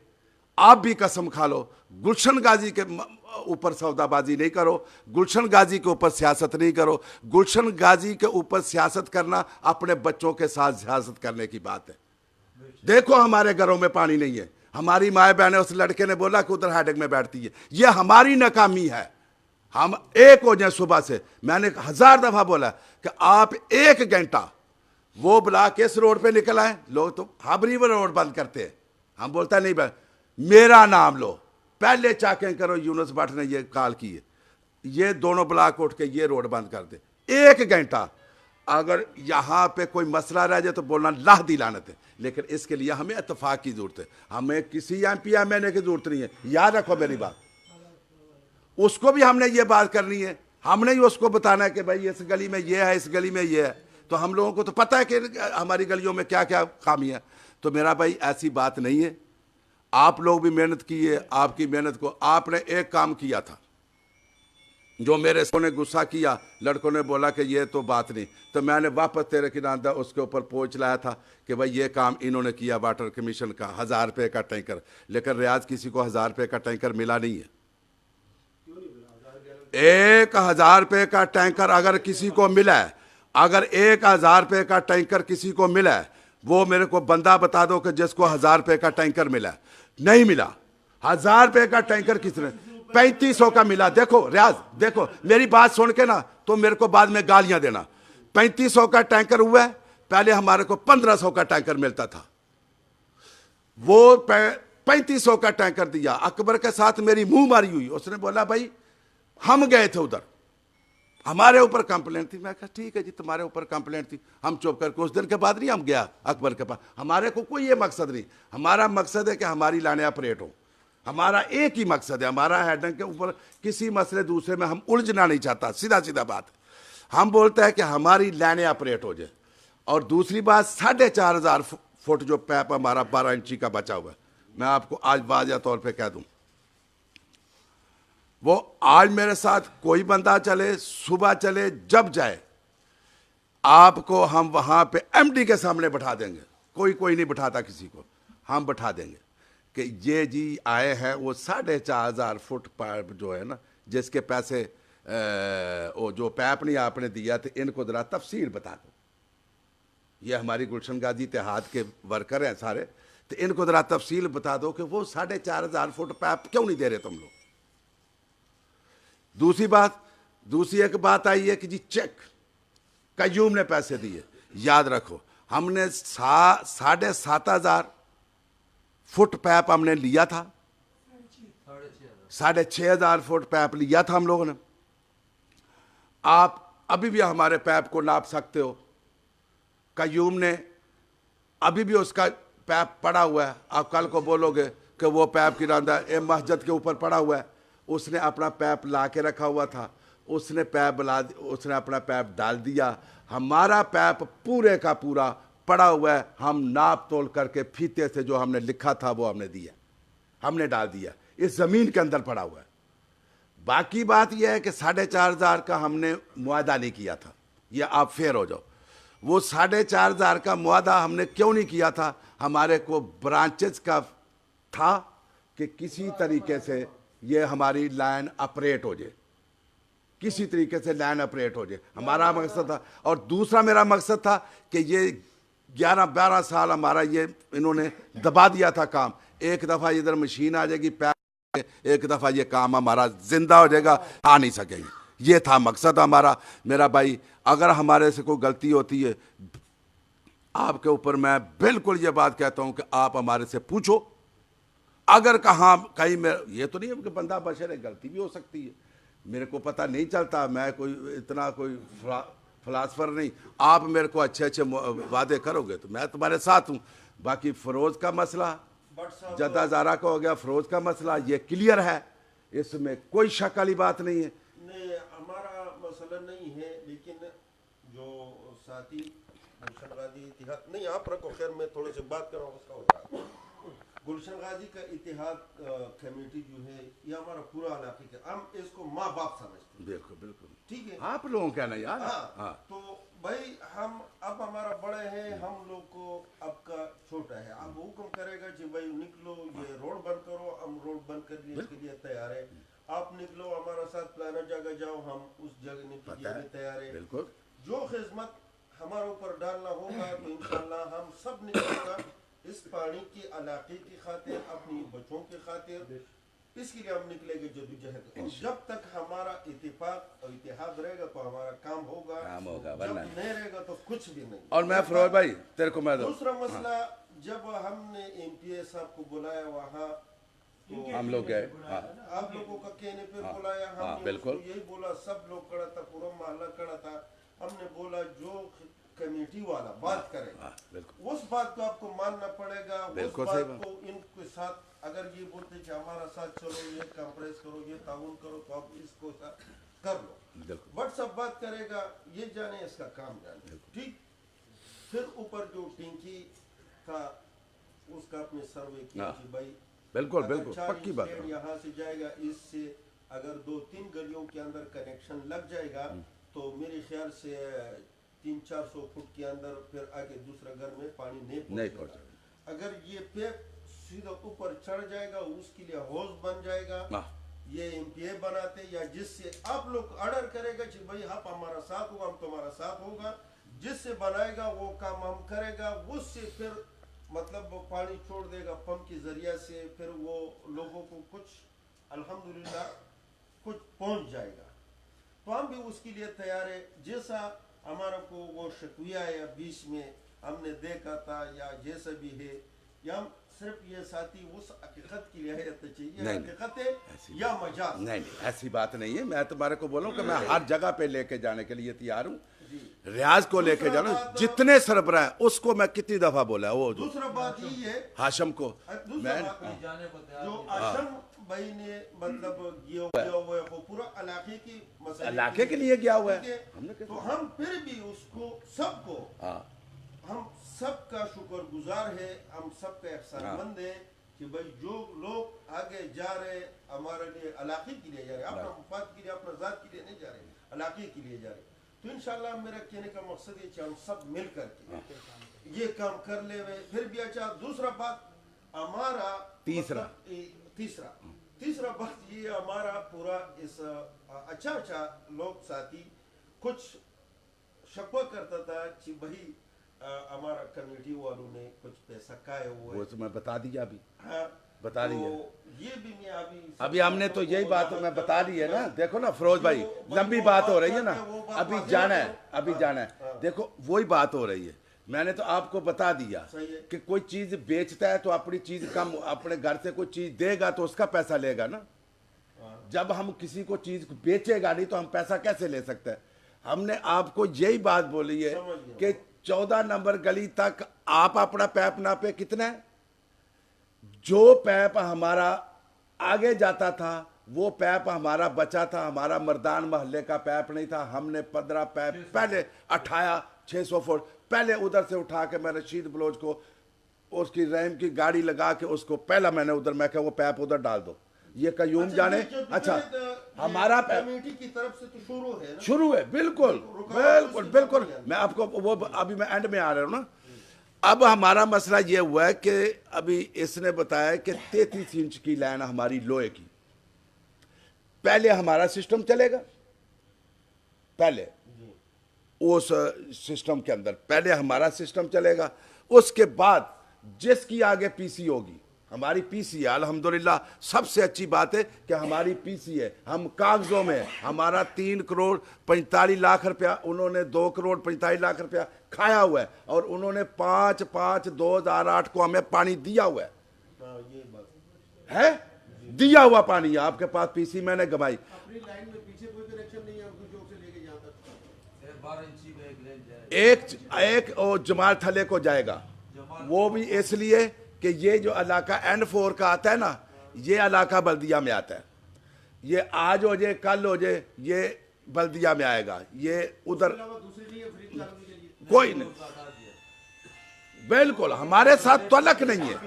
आप भी कसम खा लो। गुलशन गाजी के ऊपर सौदाबाजी नहीं करो, गुलशन गाजी के ऊपर सियासत नहीं करो। गुलशन गाजी के ऊपर सियासत करना अपने बच्चों के साथ सियासत करने की बात है। देखो हमारे घरों में पानी नहीं है, हमारी माए बहनें, उस लड़के ने बोला कि उधर हेडेक में बैठती है। यह हमारी नाकामी है। हम एक हो जाए सुबह से, मैंने 1000 दफा बोला कि आप 1 घंटा वो ब्लॉक इस रोड पे निकल आए, लोग तो हाबरी रोड बंद करते हैं, हम बोलता नहीं भाई मेरा नाम लो, पहले चाकें करो। यूनुस भट्ट ने ये कॉल की है, ये दोनों ब्लॉक उठ के ये रोड बंद कर दे 1 घंटा। अगर यहाँ पे कोई मसला रह जाए तो बोलना लाह दी लानत है, लेकिन इसके लिए हमें इत्तेफाक की जरूरत है, हमें किसी MP MNA की जरूरत नहीं है। याद रखो मेरी बात, उसको भी हमने ये बात करनी है, हमने ही उसको बताना है कि भाई इस गली में ये है, इस गली में ये है। तो हम लोगों को तो पता है कि हमारी गलियों में क्या क्या खामी है। तो मेरा भाई ऐसी बात नहीं है, आप लोग भी मेहनत की है, आपकी मेहनत को आपने एक काम किया था जो मेरे ने गुस्सा किया, लड़कों ने बोला कि ये तो बात नहीं, तो मैंने वापस तेरे किनारा उसके ऊपर पोंछ लाया था कि भाई ये काम इन्होंने किया वाटर कमीशन का, 1000 रुपये का टैंकर। लेकिन रियाज किसी को 1000 रुपये का टैंकर मिला नहीं है। 1000 रुपये का टैंकर अगर किसी को मिला है, अगर 1000 रुपये का टैंकर किसी को मिला है, वो मेरे को बंदा बता दो कि जिसको 1000 रुपये का टैंकर मिला है। नहीं मिला। 1000 रुपये का टैंकर किसने? 3500 का मिला। देखो रियाज, देखो मेरी बात सुन के ना तो मेरे को बाद में गालियां देना। 3500 का टैंकर हुआ है, पहले हमारे को 1500 का टैंकर मिलता था, वो 3500 का टैंकर दिया। अकबर के साथ मेरी मुंह मारी हुई, उसने बोला भाई हम गए थे उधर, हमारे ऊपर कंप्लेंट थी। मैं कहा ठीक है जी तुम्हारे ऊपर कंप्लेंट थी, हम चुप करके उस दिन के बाद नहीं हम गया अकबर के पास। हमारे को कोई ये मकसद नहीं, हमारा मकसद है कि हमारी लाने ऑपरेट हो। हमारा एक ही मकसद है, हमारा हेडन के ऊपर किसी मसले दूसरे में हम उलझना नहीं चाहता। सीधा सीधा बात हम बोलते हैं कि हमारी लाने ऑपरेट हो जाए। और दूसरी बात 4500 फुट जो पैप हमारा 12 इंची का बचा हुआ है, मैं आपको आज वाज़ेह तौर पे कह दूं, वो आज मेरे साथ कोई बंदा चले, सुबह चले, जब जाए, आपको हम वहां पे MD के सामने बैठा देंगे। कोई नहीं बैठाता किसी को, हम बैठा देंगे कि ये जी आए हैं वो 4500 फुट पाइप जो है ना, जिसके पैसे वो जो पैप नहीं आपने दिया थे, इनको जरा तफसील बता दो। ये हमारी गुलशन गाजी इत्तेहाद के वर्कर हैं सारे, तो इनको जरा तफसील बता दो कि वो 4500 फुट पैप क्यों नहीं दे रहे तुम लोग। दूसरी एक बात आई है कि जी चेक कयूम ने पैसे दिए। याद रखो हमने 7500 फुट पैप हमने लिया था, 6500 फुट पैप लिया था हम लोगों ने। आप अभी भी हमारे पैप को नाप सकते हो। कयूम ने अभी भी उसका पैप पड़ा हुआ है, आप कल को बोलोगे कि वो पैप गिरांदा है, मस्जिद के ऊपर पड़ा हुआ है, उसने अपना पैप ला के रखा हुआ था, उसने उसने अपना पैप डाल दिया। हमारा पैप पूरे का पूरा पड़ा हुआ है, हम नाप तोल करके फीते से जो हमने लिखा था वो हमने दिया, हमने डाल दिया, इस ज़मीन के अंदर पड़ा हुआ है। बाकी बात यह है कि 4,500 का हमने मुआदा नहीं किया था, ये आप फेर हो जाओ। वो 4,500 का मुआदा हमने क्यों नहीं किया था? हमारे को ब्रांचेस का था कि किसी तरीके से ये हमारी लाइन ऑपरेट हो जाए, किसी तरीके से लाइन ऑपरेट हो जाए, हमारा मकसद था। और दूसरा मेरा मकसद था कि ये 11-12 साल हमारा ये इन्होंने दबा दिया था काम। एक दफ़ा इधर मशीन आ जाएगी, एक दफ़ा ये काम हमारा जिंदा हो जाएगा, आ नहीं सकेंगे। ये था मकसद हमारा। मेरा भाई, अगर हमारे से कोई गलती होती है, आपके ऊपर मैं बिल्कुल ये बात कहता हूँ कि आप हमारे से पूछो। अगर कहीं में ये तो नहीं है कि बंदा बशर है, गलती भी हो सकती है, मेरे को पता नहीं चलता, मैं कोई इतना कोई फिलासफर नहीं। आप मेरे को अच्छे अच्छे वादे करोगे तो मैं तुम्हारे साथ हूँ। बाकी फ़रोज़ का मसला, जद्दा ज़ारा का हो गया, फ़रोज़ का मसला ये क्लियर है, इसमें कोई शक वाली बात नहीं है। नहीं, हमारा मसला नहीं है, लेकिन जो साथी गुलशन गाजी इतिहाद नहीं, आप रखो, खैर मैं थोड़े से बात कर रहा हूँ उसका हो रहा है। गुलशन गाजी का इतिहाद कमेटी जो है ये हमारा पूरा इलाके का, हम इसको माँ बाप समझते हैं। बिल्कुल बिल्कुल ठीक है, आप लोगों का नहीं यार। हाँ। तो भाई हम अब हमारा बड़े हैं, हम लोग को अब का छोटा है, अब हुक्म करेगा कि भाई निकलो, ये रोड बंद करो, हम रोड बंद करने के लिए तैयार है। आप निकलो हमारा साथ प्लानर जगह जाओ, हम उस जगह के लिए तैयार है। बिल्कुल, जो खिदमत हमारे ऊपर डालना होगा तो इंशाल्लाह हम सब निकलेगा इस पानी के इलाके की खातिर, अपनी बच्चों की खातिर, इसके लिए हम निकलेंगे जदोजहद। जब तक हमारा इत्तेफाक और इत्तेहाद रहेगा तो हमारा काम होगा, जब नहीं रहेगा तो कुछ भी नहीं। और मैं फ़रोज़ भाई तेरे को मैं दूसरा मसला, जब हमने MPA साहब को बुलाया वहाँ, तो हम लोग गए, आप लोगों का कहने पे बुलाया, हमने बिल्कुल यही बोला, सब लोग खड़ा था, पूरा मोहल्ला खड़ा था, हमने बोला जो कमेटी वाला बात करे उस बात को आपको मानना पड़ेगा। उस बात को इनके साथ अगर ये बोलते कि हमारा साथ चलो, ये कंप्रेस करो, ये ताउन करो, तो आप इसको कर लो, बट सब बात करेगा, ये जाने इसका काम जाने। ठीक, फिर ऊपर जो टिंकी था उसका आपने सर्वे किया कि भाई बिल्कुल बिल्कुल पक्की बात है, यहाँ से जाएगा, इससे अगर 2-3 गलियों के अंदर कनेक्शन लग जाएगा तो मेरे ख्याल से 300-400 फुट के अंदर फिर आगे दूसरा घर में पानी नहीं पहुंचेगा। अगर ये पेप सीधा ऊपर चढ़ जाएगा, उसके लिए हौज बन जाएगा, ये MPA बनाते या जिससे आप लोग ऑर्डर करेगा कि भाई आप हमारा साथ होगा, हम तुम्हारा साथ होगा, जिससे बनाएगा वो काम हम करेगा, उससे फिर मतलब वो पानी छोड़ देगा पंप के जरिया से, फिर वो लोगों को कुछ अल्हम्दुलिल्लाह कुछ पहुंच जाएगा। तो हम भी उसके लिए तैयार है। जैसा हमारा को वो शिकवा या बीच में हमने देखा था या जैसा भी है, या हम सिर्फ ये साथी उस हकीकत की रियायत चाहिए, हकीकत है या मजाक? नहीं, ऐसी बात नहीं है। मैं तुम्हारे को बोलूँ कि मैं हर जगह पे लेके जाने के लिए तैयार हूँ। रियाज को लेके जाना, जितने सरबराह है उसको मैं कितनी दफा बोला। वो दूसरा बात ये है हाशम को, मैं जो आशम भाई ने मतलब गया हुआ है वो पूरा इलाके की इलाके के लिए गया हुआ है, तो हम फिर भी उसको सबको हम सबका शुक्रगुजार है, हम सबका एहसानमंद है कि भाई जो लोग आगे जा रहे हमारे लिए इलाके के लिए जा रहे, अपना मुफाद के लिए, अपना जात के लिए नहीं जा रहे, इलाके के लिए जा रहे। तो इंशाल्लाह मेरा कहने का मकसद है कि हम सब मिल करके ये काम कर ले। फिर भी अच्छा, दूसरा बात हमारा तीसरा बात ये हमारा पूरा इस अच्छा लोग साथी कुछ शक्वा करता था कि भाई हमारा कमेटी वालों ने कुछ पैसा खाया हुआ है, वो तो मैं बता दिया अभी। हाँ, बता दिया, तो ये भी मैं अभी हमने तो यही बात मैं बता दी है ना। देखो ना फ़रोज़ भाई, लंबी बात हो रही है ना, अभी जाना है, देखो वही बात हो रही है। मैंने तो आपको बता दिया कि कोई चीज बेचता है तो अपनी चीज कम, अपने घर से कोई चीज देगा तो उसका पैसा लेगा ना। जब हम किसी को चीज बेचेगा नहीं तो हम पैसा कैसे ले सकते हैं? हमने आपको यही बात बोली है कि 14 नंबर गली तक आप अपना पैप नापे कितना है, जो पैप हमारा आगे जाता था वो पैप हमारा बचा था, हमारा मर्दान मोहल्ले का पैप नहीं था। हमने 15 पैप पहले उठाया, 600 फुट पहले उधर से उठा के मैं रशीद बलोच को उसकी रैम की गाड़ी लगा के उसको पहला मैंने उधर, मैं कहा वो पैप उधर डाल दो, ये कयूम जाने। अच्छा हमारा कमेटी की तरफ से तो शुरू है ना? शुरू है, बिल्कुल बिल्कुल बिल्कुल। मैं आपको वो अभी मैं एंड में आ रहा हूँ ना। अब हमारा मसला ये हुआ है कि अभी इसने बताया कि 33 इंच की लाइन हमारी लोहे की, पहले हमारा सिस्टम चलेगा, पहले उस सिस्टम के अंदर पहले हमारा सिस्टम चलेगा, उसके बाद जिसकी आगे पीसी होगी, हमारी पीसी है अल्हम्दुलिल्लाह। सबसे अच्छी बात है कि हमारी पीसी है, हम कागजों में हमारा 3 करोड़ 45 लाख रुपया, उन्होंने 2 करोड़ 45 लाख रुपया खाया हुआ है और उन्होंने 5/5/2008 को हमें पानी दिया हुआ है। ये बात है दिया हुआ पानी है आपके पास, पीसी मैंने गवाई। अपनी लाइन में पीछे कोई कनेक्शन नहीं है उर्दू चौक से लेके यहाँ तक। 12 इंची में एक लाइन जाए, एक और जमाल थले को जाएगा, वो भी इसलिए कि ये जो इलाका N4 का आता है ना, ये इलाका बल्दिया में आता है। ये आज हो जाए कल हो जाए ये बल्दिया में आएगा, ये उधर दूसरी नहीं है फरीद कॉलोनी के लिए। कोई नहीं, बिल्कुल हमारे साथ तलक नहीं है,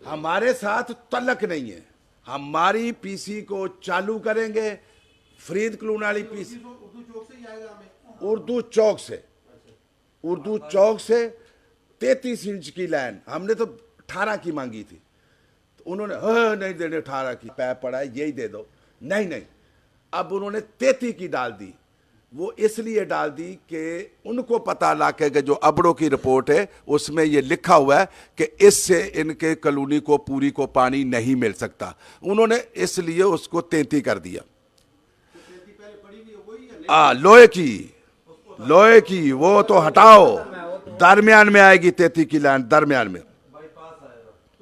हमारे साथ तलक नहीं है। हमारी पीसी को चालू करेंगे, फरीद कॉलोनी वाली पीसी उर्दू चौक से ही आएगा हमें। उर्दू चौक से, उर्दू चौक से 33 इंच की लाइन हमने तो 18 की मांगी थी, तो उन्होंने हाँ नहीं देने 18 की, पैप पड़ा है यही दे दो, नहीं नहीं। अब उन्होंने 33 की डाल दी। वो इसलिए डाल दी कि उनको पता इलाके के जो अबड़ों की रिपोर्ट है उसमें ये लिखा हुआ है कि इससे इनके कॉलोनी को पूरी को पानी नहीं मिल सकता, उन्होंने इसलिए उसको 33 कर दिया। लोहे की वो तो हटाओ, दरमियान में आएगी 33 की लाइन, दरमियान में। तो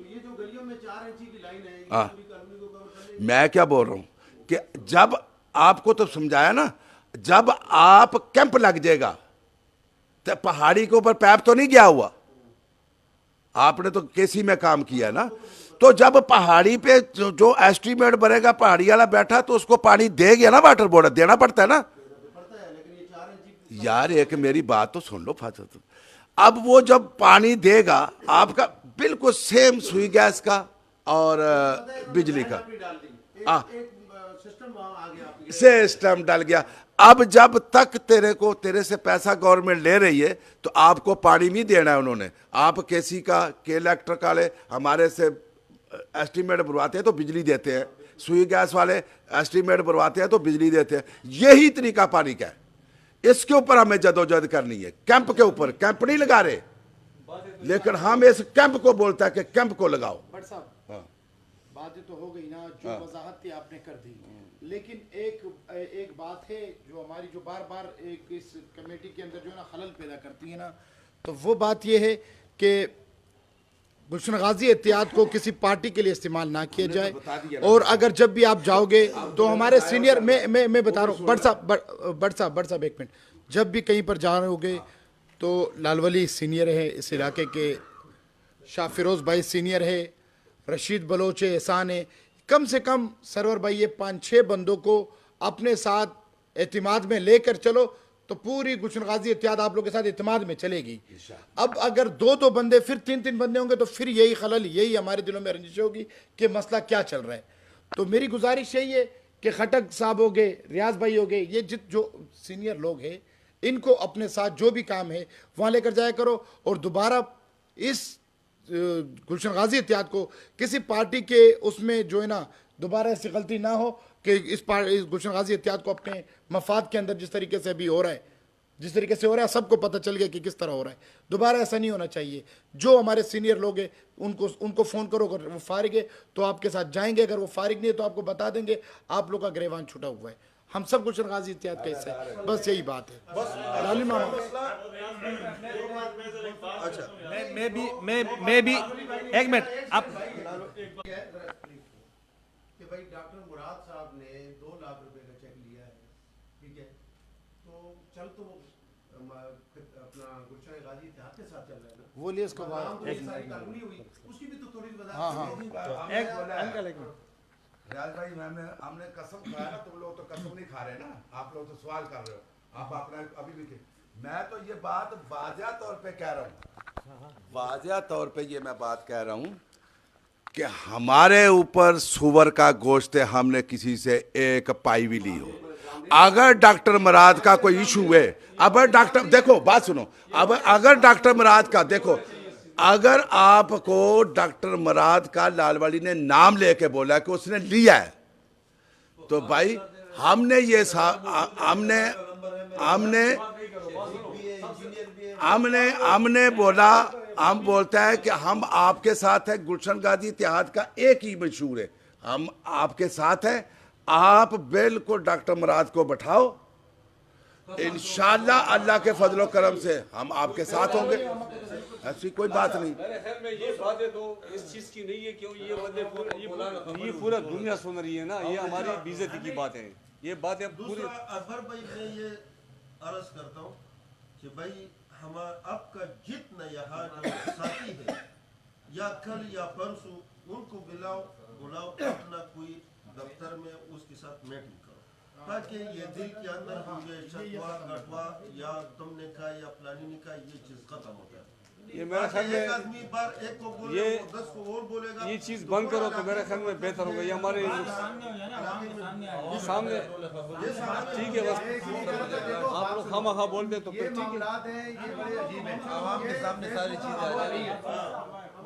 ये जो गलियों में 4 इंची की लाइन है, ये पूरी कॉलोनी को कवर कर लेगी। मैं क्या बोल रहा हूं कि जब आपको तो समझाया ना, जब आप कैंप लग जाएगा तो पहाड़ी के ऊपर पैप तो नहीं गया हुआ, आपने तो केसी में काम किया ना, तो जब पहाड़ी पे जो एस्टीमेट बनेगा पहाड़ी वाला बैठा तो उसको पानी देगा ना, वाटर बोर्ड देना पड़ता है ना यार। एक मेरी बात तो सुन लो फादर, तो अब वो जब पानी देगा आपका बिल्कुल सेम सुई गैस का और बिजली का सिस्टम डल गया। अब जब तक तेरे से पैसा गवर्नमेंट ले रही है तो आपको पानी नहीं देना है उन्होंने। आप केसी का के इलेक्ट्रिक वाले हमारे से एस्टीमेट बनवाते हैं तो बिजली देते हैं, सुई गैस वाले एस्टीमेट बनवाते हैं तो बिजली देते हैं। यही तरीका पानी का है, इसके ऊपर हमें जदोजहद करनी है। कैंप के ऊपर कैंप नहीं लगा रहे, लेकिन हम इस कैंप को बोलता है कि कैंप को लगाओ। बातें तो हो गई ना, जो वजाहत थी आपने कर दी, लेकिन एक बात है जो हमारी जो बार बार एक इस कमेटी के अंदर जो है ना खलल पैदा करती है ना, तो वो बात ये है कि गुलशन गाजी एहतियात को किसी पार्टी के लिए इस्तेमाल ना किया जाए। और अगर जब भी आप जाओगे तो हमारे सीनियर, मैं बता रहा हूँ, बट साहब एक मिनट, जब भी कहीं पर जा रहे होगे तो लालवली सीनियर है इस इलाके के, शाह फिरोज़ भाई सीनियर है, रशीद बलोच है, एहसान है, कम से कम सरवर भाई ये 5-6 बंदों को अपने साथ एतमाद में लेकर चलो तो पूरी गुलशन गाजी एहतियात आप लोग के साथ एतमाद में चलेगी। अब अगर 2-2 बंदे फिर 3-3 बंदे होंगे तो फिर यही खलल, यही हमारे दिलों में रंजिश होगी कि मसला क्या चल रहा है। तो मेरी गुजारिश यही है कि खटक साहब हो गए, रियाज भाई हो गए, ये जो सीनियर लोग हैं इनको अपने साथ जो भी काम है वहाँ लेकर जाया करो और दोबारा इस गुलशन गाजी एहतियात को किसी पार्टी के उसमें जो है ना दोबारा ऐसी गलती ना हो कि इस गुलशन गाजी एहतियात को अपने मफाद के अंदर जिस तरीके से अभी हो रहा है, जिस तरीके से हो रहा है सबको पता चल गया कि किस तरह हो रहा है, दोबारा ऐसा नहीं होना चाहिए। जो हमारे सीनियर लोग हैं उनको फ़ोन करो, अगर वो फारिग है तो आपके साथ जाएंगे, अगर वो फारिग नहीं है तो आपको बता देंगे आप लोग का गिरवान छूटा हुआ है। हम सब गुलशन गाजी एहतियात का हिस्सा है, बस यही बात है। मैं भी एक मिनट आप कि भाई डॉक्टर मुराद साहब ने 2 लाख रुपए का चेक लिया है, ठीक है, चल तो अपना गुलशन गाजी इत्तेहाद के साथ चल रहा है ना, वो लिए इसको तालुनी हुई, उसकी भी तो थोड़ी वजह रियाज भाई हमने कसम खाया ना, तुम लोग तो कसम नहीं खा रहे ना, आप लोग तो सवाल कर रहे हो, आप अपना अभी भी मैं तो ये बात वाजिया तौर पे कह रहा हूँ, वाजिया तौर पे ये मैं बात कह रहा हूँ कि हमारे ऊपर सुअर का गोश्त है, हमने किसी से एक पाई भी ली हो। अगर डॉक्टर मुराद का कोई इशू है, अब डॉक्टर देखो बात सुनो, अब अगर डॉक्टर मुराद का देखो, अगर आपको डॉक्टर मुराद का लालवाड़ी ने नाम लेके बोला कि उसने लिया है, तो भाई हमने ये हमने हमने हमने हमने बोला, हम बोलता है कि हम आपके साथ है, गुलशन गाजी इत्तेहाद का एक ही मंशूर है, हम आपके साथ हैं, आप बिल्कुल डॉक्टर मुराद को बैठाओ, इंशाअल्लाह अल्लाह के फजलो करम से हम आपके साथ होंगे, ऐसी कोई बात नहीं। मेरे ख्याल में ये बातें तो इस चीज की नहीं है, क्यों ये बंदे ये पूरा दुनिया सुन रही है ना, ये हमारी बेइज्जती की बात है, ये बातें पूरी। अकबर भाई मैं ये अर्ज करता हूँ कि भाई हमारा आपका जितना यहाँ साथी है, या कल या परसों उनको बुलाओ अपना कोई दफ्तर में उसके साथ मीटिंग करो, ताकि ये दिल के अंदर मुझे शकवा गटवा या तुमने कहा या प्लानिंग ने कहा, ये चीज खत्म हो जाए। ये मेरे ख्याल में आदमी बार एक को बोले, ये 10 को और बोलेगा, ये चीज बंद करो तो मेरे ख्याल में बेहतर होगा, ये हमारे सामने ठीक है, बस आप लोग खामा बोलते तो फिर ठीक है। ये बड़े अजीब है, आवाम के सामने सारी चीजें आ जा रही है।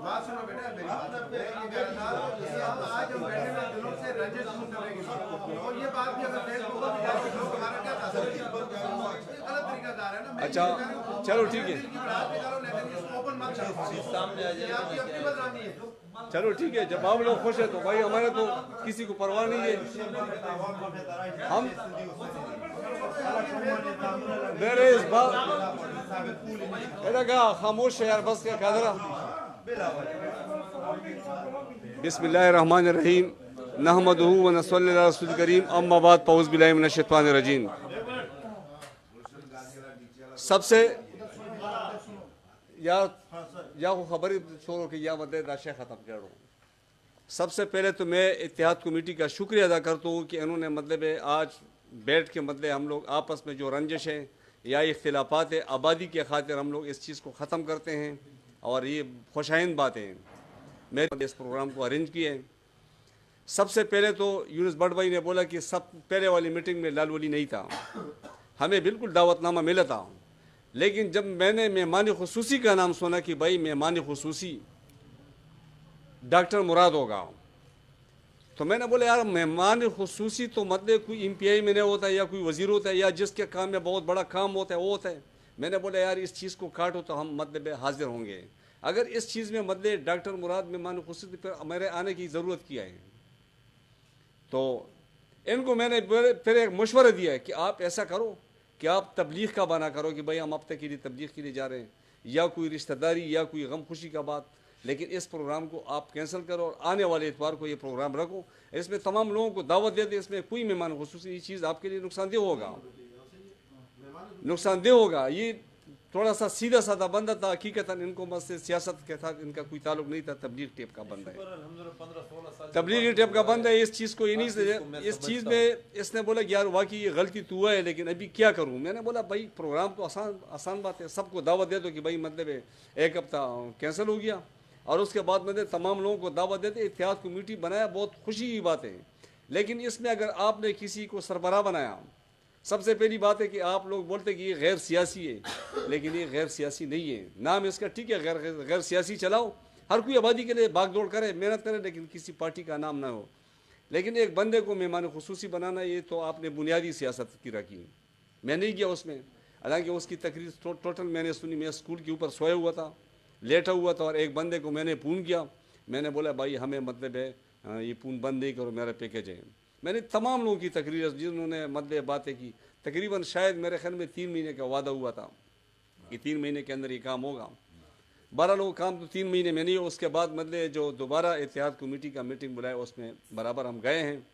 बात सुनो बेटा मेरी बात, मैं ये कह रहा था कि हम आज हम बैठे हुए दिलों से रंजिश दूर करेंगे, और ये बात भी अगर फेसबुक पर भी जाके लोग हमारा क्या तासर है, गलत तरीकाकार है ना। अच्छा चलो ठीक है, लेकिन इसको ओपन मत करो, सामने आ जाए, आपकी अपनी बदनामी है। चलो ठीक है, जब आप लोग खुश है तो भाई हमारे तो किसी को परवाह नहीं है। हम मेरे इस बात क्या खामोश है यार, बस क्या कादरा। बिस्मिल्लाहिर्रहमानिर्रहीम, नहमदुहु व नसल्ली अला रसूलिल करीम, अम्मा बाद, औज़ु बिल्लाहि मिनश शैतानिर रजीम। सबसे या को खबर छोड़ो कि या मदद राशि ख़त्म कर रहा हूँ। सबसे पहले तो मैं इत्तेहाद कमेटी का शुक्रिया अदा करता हूँ कि इन्होंने मतलब आज बैठ के मतलब हम लोग आपस में जो रंजिश है या इख्तिलाफात है, आबादी के खातिर हम लोग इस चीज़ को ख़त्म करते हैं, और ये खुशाइंद बातें हैं। मैंने इस प्रोग्राम को अरेंज किया है। सबसे पहले तो यूनुस भट्ट भाई ने बोला कि सब पहले वाली मीटिंग में लालवली नहीं था, हमें बिल्कुल दावतनामा मिला था, लेकिन जब मैंने मेहमान खुसूसी का नाम सुना कि भाई मेहमान खुसूसी डॉक्टर मुराद होगा, तो मैंने बोला यार मेहमान खुसूसी तो मतलब कोई MPI में नहीं होता है या कोई वजीर होता है या जिसके काम में बहुत बड़ा काम होता है वो होता है। मैंने बोला यार इस चीज़ को काटो तो हम मतलब हाजिर होंगे। अगर इस चीज़ में मतलब डॉक्टर मुराद मेहमान खुसूसी फिर मेरे आने की ज़रूरत क्या है। तो इनको मैंने फिर एक मशवरा दिया है कि आप ऐसा करो कि आप तबलीग का बना करो कि भाई हम हफ्ते के लिए तबलीग के लिए जा रहे हैं, या कोई रिश्तेदारी या कोई गम खुशी का बात, लेकिन इस प्रोग्राम को आप कैंसिल करो और आने वाले इतवार को ये प्रोग्राम रखो। इसमें तमाम लोगों को दावत देते, इसमें कोई मेहमान खुसूसी ये चीज़ आपके लिए नुकसानदेह होगा। ये थोड़ा सा सीधा साधा बंदा था, हकीकतन इनको बस सियासत के साथ इनका कोई ताल्लुक नहीं था, तबलीग टेप का बंदा है, तबलीगी टेप का बंदा है। इस चीज़ को इन्हीं से इस चीज़ में इसने बोला कि यार वाकई ये गलती तो हुआ है, लेकिन अभी क्या करूँ। मैंने बोला भाई प्रोग्राम तो आसान बात है, सबको दावत दे दो कि भाई मतलब एक हफ्ता कैंसिल हो गया, और उसके बाद मतलब तमाम लोगों को दावत देते, इत्तेहाद कमेटी बनाया, बहुत खुशी की बात है। लेकिन इसमें अगर आपने किसी को सरबराह बनाया, सबसे पहली बात है कि आप लोग बोलते कि ये गैर सियासी है, लेकिन ये गैर सियासी नहीं है। नाम इसका ठीक है गैर सियासी चलाओ, हर कोई आबादी के लिए भागदौड़ करे, मेहनत करे, लेकिन किसी पार्टी का नाम ना हो। लेकिन एक बंदे को मेहमान खुसूसी बनाना, ये तो आपने बुनियादी सियासत की रखी। मैं नहीं गया उसमें, हालांकि उसकी तकरीर टोटल मैंने सुनी। मैं स्कूल के ऊपर सोया हुआ था, लेटा हुआ था, और एक बंदे को मैंने फ़ोन किया। मैंने बोला भाई हमें मतलब है ये फ़ोन बंद नहीं करो, मेरा पैकेज है। मैंने तमाम लोगों की तकरीर जिन्होंने मतलब बातें की, तकरीबन शायद मेरे ख्याल में 3 महीने का वादा हुआ था कि 3 महीने के अंदर ये काम होगा। 12 लोग काम तो 3 महीने में नहीं हो। उसके बाद मतलब जो दोबारा इत्तेहाद कमेटी का मीटिंग बुलाया, उसमें बराबर हम गए हैं,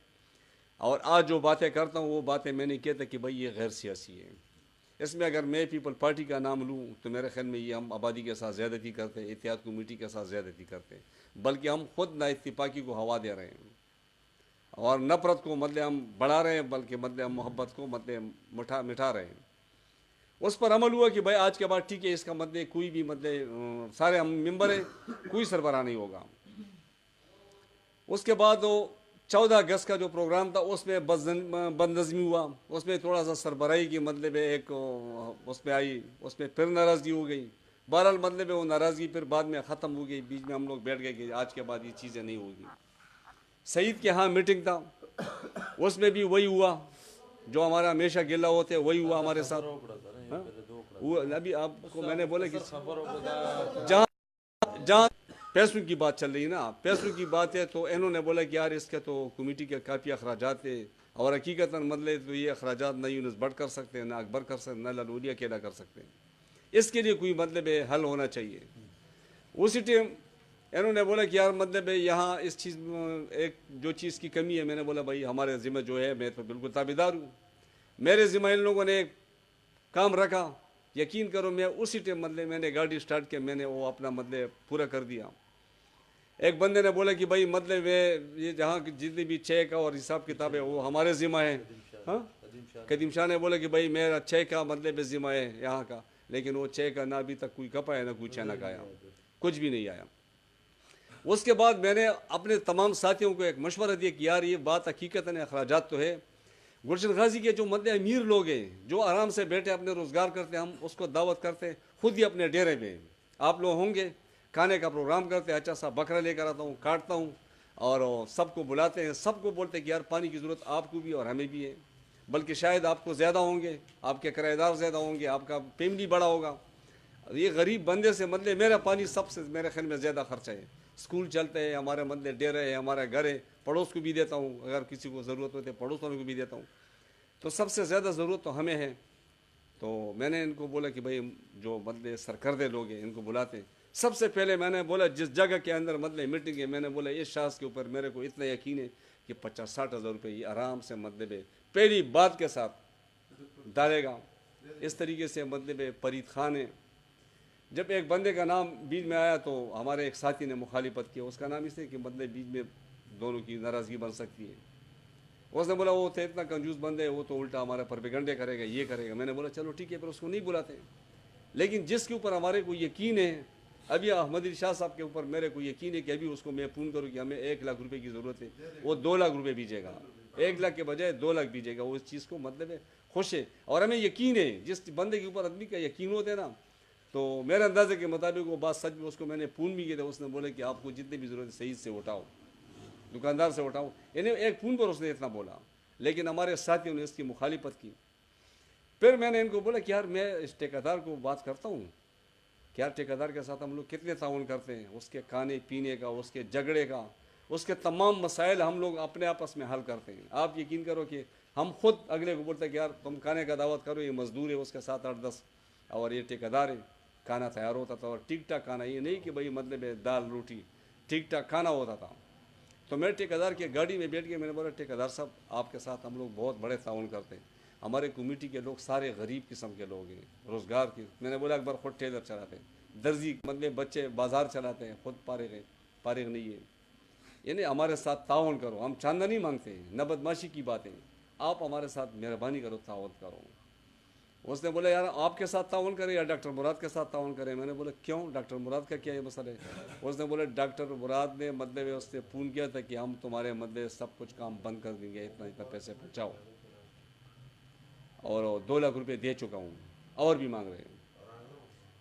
और आज जो बातें करता हूँ वो बातें मैंने किया था कि भाई ये गैर सियासी है। इसमें अगर मैं पीपल पार्टी का नाम लूँ तो मेरे ख्याल में ये हम आबादी के साथ ज़्यादती करते हैं, इत्तेहाद कमेटी के साथ ज़्यादती करते हैं, बल्कि हम खुद नाइत्तेफाकी को हवा दे रहे हैं और नफरत को मतलब हम बढ़ा रहे हैं, बल्कि मतलब हम मोहब्बत को मतलब मिटा रहे हैं। उस पर अमल हुआ कि भाई आज के बाद ठीक है, इसका मतलब कोई भी मतलब सारे हम मेंबर हैं, कोई सरबराह नहीं होगा। उसके बाद वो 14 अगस्त का जो प्रोग्राम था उसमें बदनज़मी हुआ, उसमें थोड़ा सा सरबराही की मतलब एक उसमें आई, उसमें फिर नाराज़गी हो गई। बहरहाल मतलब वो नाराज़गी फिर बाद में ख़त्म हो गई, बीच में हम लोग बैठ गए कि आज के बाद ये चीज़ें नहीं होगी। सईद के यहाँ मीटिंग था, उसमें भी वही हुआ जो हमारा हमेशा गिला होते हैं, वही हुआ हमारे साथ। हाँ? वो अभी आपको मैंने बोला कि जहाँ जहाँ पैसों की बात चल रही है ना, पैसों की बात है, तो इन्होंने बोला कि यार इसके तो कमेटी के काफ़ी अखराजात है और हकीकतन मतलब तो ये अखराजात न यूनुस भट्ट कर सकते हैं, ना अकबर कर सकते, ना ललूरी अकेला कर सकते हैं। इसके लिए कोई मतलब हल होना चाहिए। उसी टाइम इन्होंने बोला कि यार मतलब यहाँ इस चीज़ एक जो चीज़ की कमी है, मैंने बोला भाई हमारे ज़िम्मे जो है मैं तो बिल्कुल ताबेदार हूँ, मेरे ज़िम्मे इन लोगों ने काम रखा, यकीन करो मैं उसी टाइम मतलब मैंने गाड़ी स्टार्ट किया, मैंने वो अपना मतलब पूरा कर दिया। एक बंदे ने बोला कि भाई मतलब वे ये जहाँ की जितनी भी चेक और हिसाब किताब है वो हमारे ज़िम्मा है। हाँ, कदीम शाह ने बोला कि भाई मेरा चेक का मतलब ज़िम्मा है यहाँ का, लेकिन वो चेक का ना अभी तक कोई कपा है ना कोई चैनक आया, कुछ भी नहीं आया। उसके बाद मैंने अपने तमाम साथियों को एक मशवरा दिया कि यार ये बात हकीकतन अखराजात तो है, गुलशन गाजी के जो मतलब अमीर लोग हैं जो आराम से बैठे अपने रोज़गार करते हैं, हम उसको दावत करते हैं खुद ही अपने डेरे में, आप लोग होंगे, खाने का प्रोग्राम करते हैं, अच्छा सा बकरा लेकर आता हूँ, काटता हूँ और सबको बुलाते हैं, सबको बोलते हैं कि यार पानी की ज़रूरत आपको भी और हमें भी है, बल्कि शायद आपको ज़्यादा होंगे, आपके किराएदार ज़्यादा होंगे, आपका फैमिली बड़ा होगा। ये गरीब बंदे से मतलब मेरा पानी सबसे मेरे ख्याल में ज़्यादा खर्चा है। स्कूल चलते हैं, हमारे मतलब डेरे है, हमारा घर है, पड़ोस को भी देता हूँ, अगर किसी को ज़रूरत होती है पड़ोस वालों को भी देता हूँ, तो सबसे ज़्यादा ज़रूरत तो हमें है। तो मैंने इनको बोला कि भाई जो मतलब सरकर्दे लोग हैं इनको बुलाते। सबसे पहले मैंने बोला जिस जगह के अंदर मतलब मीटिंग है, मैंने बोला इस शख्स के ऊपर मेरे को इतना यकीन है कि 50-60 हज़ार रुपये ये आराम से मतलब पहली बात के साथ डालेगा। इस तरीके से मतलब फरीद खान है। जब एक बंदे का नाम बीच में आया तो हमारे एक साथी ने मुखालिफत किया, उसका नाम इसलिए कि मतलब बीच में दोनों की नाराज़गी बन सकती है। उसने बोला वो थे इतना कंजूस बंदे है, वो तो उल्टा हमारा परपेगंडे करेगा, ये करेगा। मैंने बोला चलो ठीक है, पर उसको नहीं बुलाते। लेकिन जिसके ऊपर हमारे को यकीन है, अभी अहमद शाह साहब के ऊपर मेरे को यकीन है कि अभी उसको मैं पूर्ण करूँ कि हमें 1 लाख रुपए की ज़रूरत है, वो 2 लाख रुपए बीजेगा, 1 लाख के बजाय 2 लाख बीजेगा। वो इस चीज़ को मतलब खुश है और हमें यकीन है। जिस बंदे के ऊपर आदमी का यकीन होता है ना, तो मेरे अंदाजे के मुताबिक वो बात सच में, उसको मैंने पूर्ण भी किया था। उसने बोला कि आपको जितनी भी ज़रूरत है सही से उठाओ, दुकानदार से उठाओ, यानी एक पूर्ण पर उसने इतना बोला। लेकिन हमारे साथियों ने इसकी मुखालिफत की। फिर मैंने इनको बोला कि यार मैं इस ठेकेदार को बात करता हूँ, क्या ठेकेदार के साथ हम लोग कितने ताउन करते हैं, उसके खाने पीने का, उसके झगड़े का, उसके तमाम मसाइल हम लोग अपने आपस में हल करते हैं। आप यकीन करो कि हम खुद अगले को बोलते हैं कि यार तुम खाने का दावत करो, ये मजदूर है उसके साथ 8-10 और ये ठेकेदार है, खाना तैयार होता था और ठीक ठाक खाना, ये नहीं कि भाई मतलब दाल रोटी, ठीक ठाक खाना होता था। तो मैं ठेकेदार की गाड़ी में बैठ के मैंने बोला ठेकेदार साहब आपके साथ हम लोग बहुत बड़े ताउन करते हैं, हमारे कम्युनिटी के लोग सारे गरीब किस्म के लोग हैं, रोज़गार की। मैंने बोला अकबर खुद टेलर चलाते हैं, दर्जी मतलब बच्चे बाज़ार चलाते हैं, खुद पारिग नहीं है, यानी हमारे साथ ताउन करो। हम चांदा नहीं मांगते हैं, न बदमाशी की बातें, आप हमारे साथ मेहरबानी करो, ताउन करो। उसने बोला यार आपके साथ ताउन करें या डॉक्टर मुराद के साथ ताउन करें। मैंने बोला क्यों, डॉक्टर मुराद का क्या ये मसला है। उसने बोला डॉक्टर मुराद ने मतलब उससे फ़ोन किया था कि हम तुम्हारे मतलब सब कुछ काम बंद कर देंगे, इतना इतना पैसे पहुँचाओ, और 2 लाख रुपए दे चुका हूँ और भी मांग रहे हैं।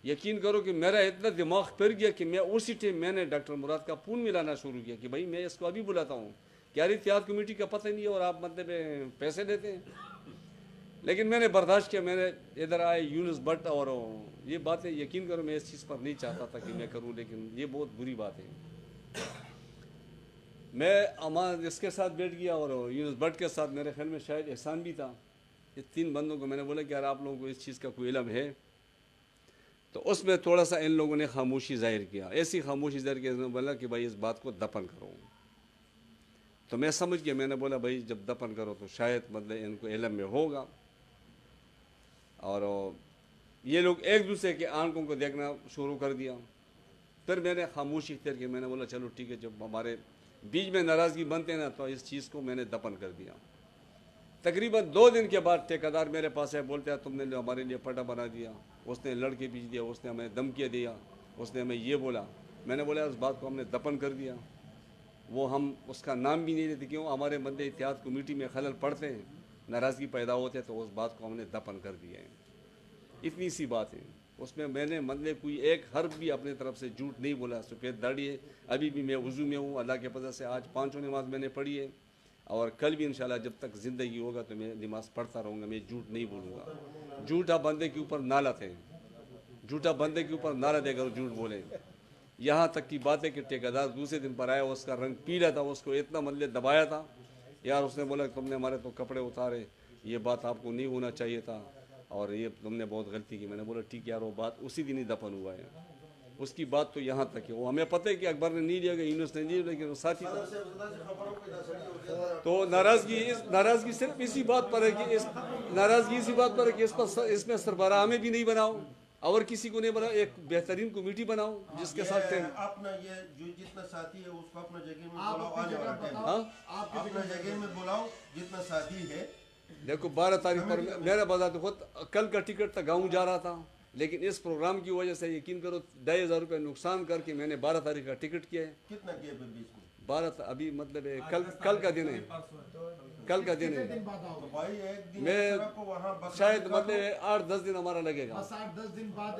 यकीन करो कि मेरा इतना दिमाग फिर गया कि मैं उसी टाइम मैंने डॉक्टर मुराद का फ़ोन मिलाना शुरू किया कि भाई मैं इसको अभी बुलाता हूँ, क्या इत्तेहाद कमेटी का पता नहीं है और आप मतलब पैसे देते हैं। लेकिन मैंने बर्दाश्त किया। मैंने इधर आए यूनुस भट्ट और ये बातें, यकीन करो मैं इस चीज़ पर नहीं चाहता था कि मैं करूं, लेकिन ये बहुत बुरी बात है। मैं इसके साथ बैठ गया और यूनुस भट्ट के साथ मेरे ख्याल में शायद एहसान भी था। ये 3 बंदों को मैंने बोला कि यार आप लोगों को इस चीज़ का कोई इल्म है, तो उसमें थोड़ा सा इन लोगों ने खामोशी जाहिर किया। ऐसी खामोशी जाहिर की इन्होंने बोला कि भाई इस बात को दफन करो। तो मैं समझ गया, मैंने बोला भाई जब दफन करो तो शायद मतलब इनको इल्म में होगा। और ये लोग एक दूसरे के आंखों को देखना शुरू कर दिया। फिर मैंने खामोशी इख्तियार की, मैंने बोला चलो ठीक है, जब हमारे बीच में नाराज़गी बनते हैं ना तो इस चीज़ को मैंने दफन कर दिया। तकरीबन 2 दिन के बाद ठेकेदार मेरे पास है, बोलते हैं तुमने हमारे लिए पटा बना दिया, उसने लड़के भेज दिया, उसने हमें धमकियाँ दिया, उसने हमें ये बोला। मैंने बोला उस बात को हमने दफन कर दिया, वो हम उसका नाम भी नहीं लेते, क्यों हमारे मद्दे इत्तेहाद कमेटी में खलल पड़ते हैं, नाराज़गी पैदा होते हैं, तो उस बात को हमने दफन कर दिया है। इतनी सी बात है, उसमें मैंने मतलब कोई एक हर्फ भी अपने तरफ से झूठ नहीं बोला। सफ़ेद दाढ़ी है, अभी भी मैं वज़ू में हूँ, अल्लाह के फजल से आज 5 नमाज मैंने पढ़ी है, और कल भी इंशाल्लाह जब तक ज़िंदगी होगा तो मैं नमाज़ पढ़ता रहूँगा, मैं झूठ नहीं बोलूँगा। झूठा बंदे के ऊपर नालत है, झूठा बंदे के ऊपर नालत है अगर झूठ बोले। यहाँ तक की बात है कि ठेकेदार दूसरे दिन पर आया, उसका रंग पीला था, उसको इतना मतलब दबाया था यार, उसने बोला तुमने हमारे तो कपड़े उतारे, ये बात आपको नहीं होना चाहिए था और ये तुमने बहुत गलती की। मैंने बोला ठीक यार, वो बात उसी दिन ही दफन हुआ है, उसकी बात तो यहाँ तक है। वो हमें पता है कि अकबर ने नहीं लिया, यूनुस ने नहीं लिया, लेकिन वो साथी था। तो नाराज़गी सिर्फ इसी बात पर है कि इसमें सरबराह में भी नहीं बनाओ और किसी को नहीं बनाओ, एक बेहतरीन कमेटी बनाओ जिसके साथ अपना ये जो जितना साथी है उसको अपना जगह में बुलाओ, अपना जगह में बुलाओ जितना साथी है। देखो 12 तारीख पर मेरा बता तो खुद कल का टिकट था, गाँव जा रहा था, लेकिन इस प्रोग्राम की वजह से यकीन करो 2,500 रुपये नुकसान करके मैंने 12 तारीख का टिकट किया है। कितना किया बीच में? 12 अभी मतलब है, कल का दिन है, कल का दिन है। तो भाई एक दिन मैं शायद मतलब 8-10 दिन हमारा लगेगा। 8-10 दिन बाद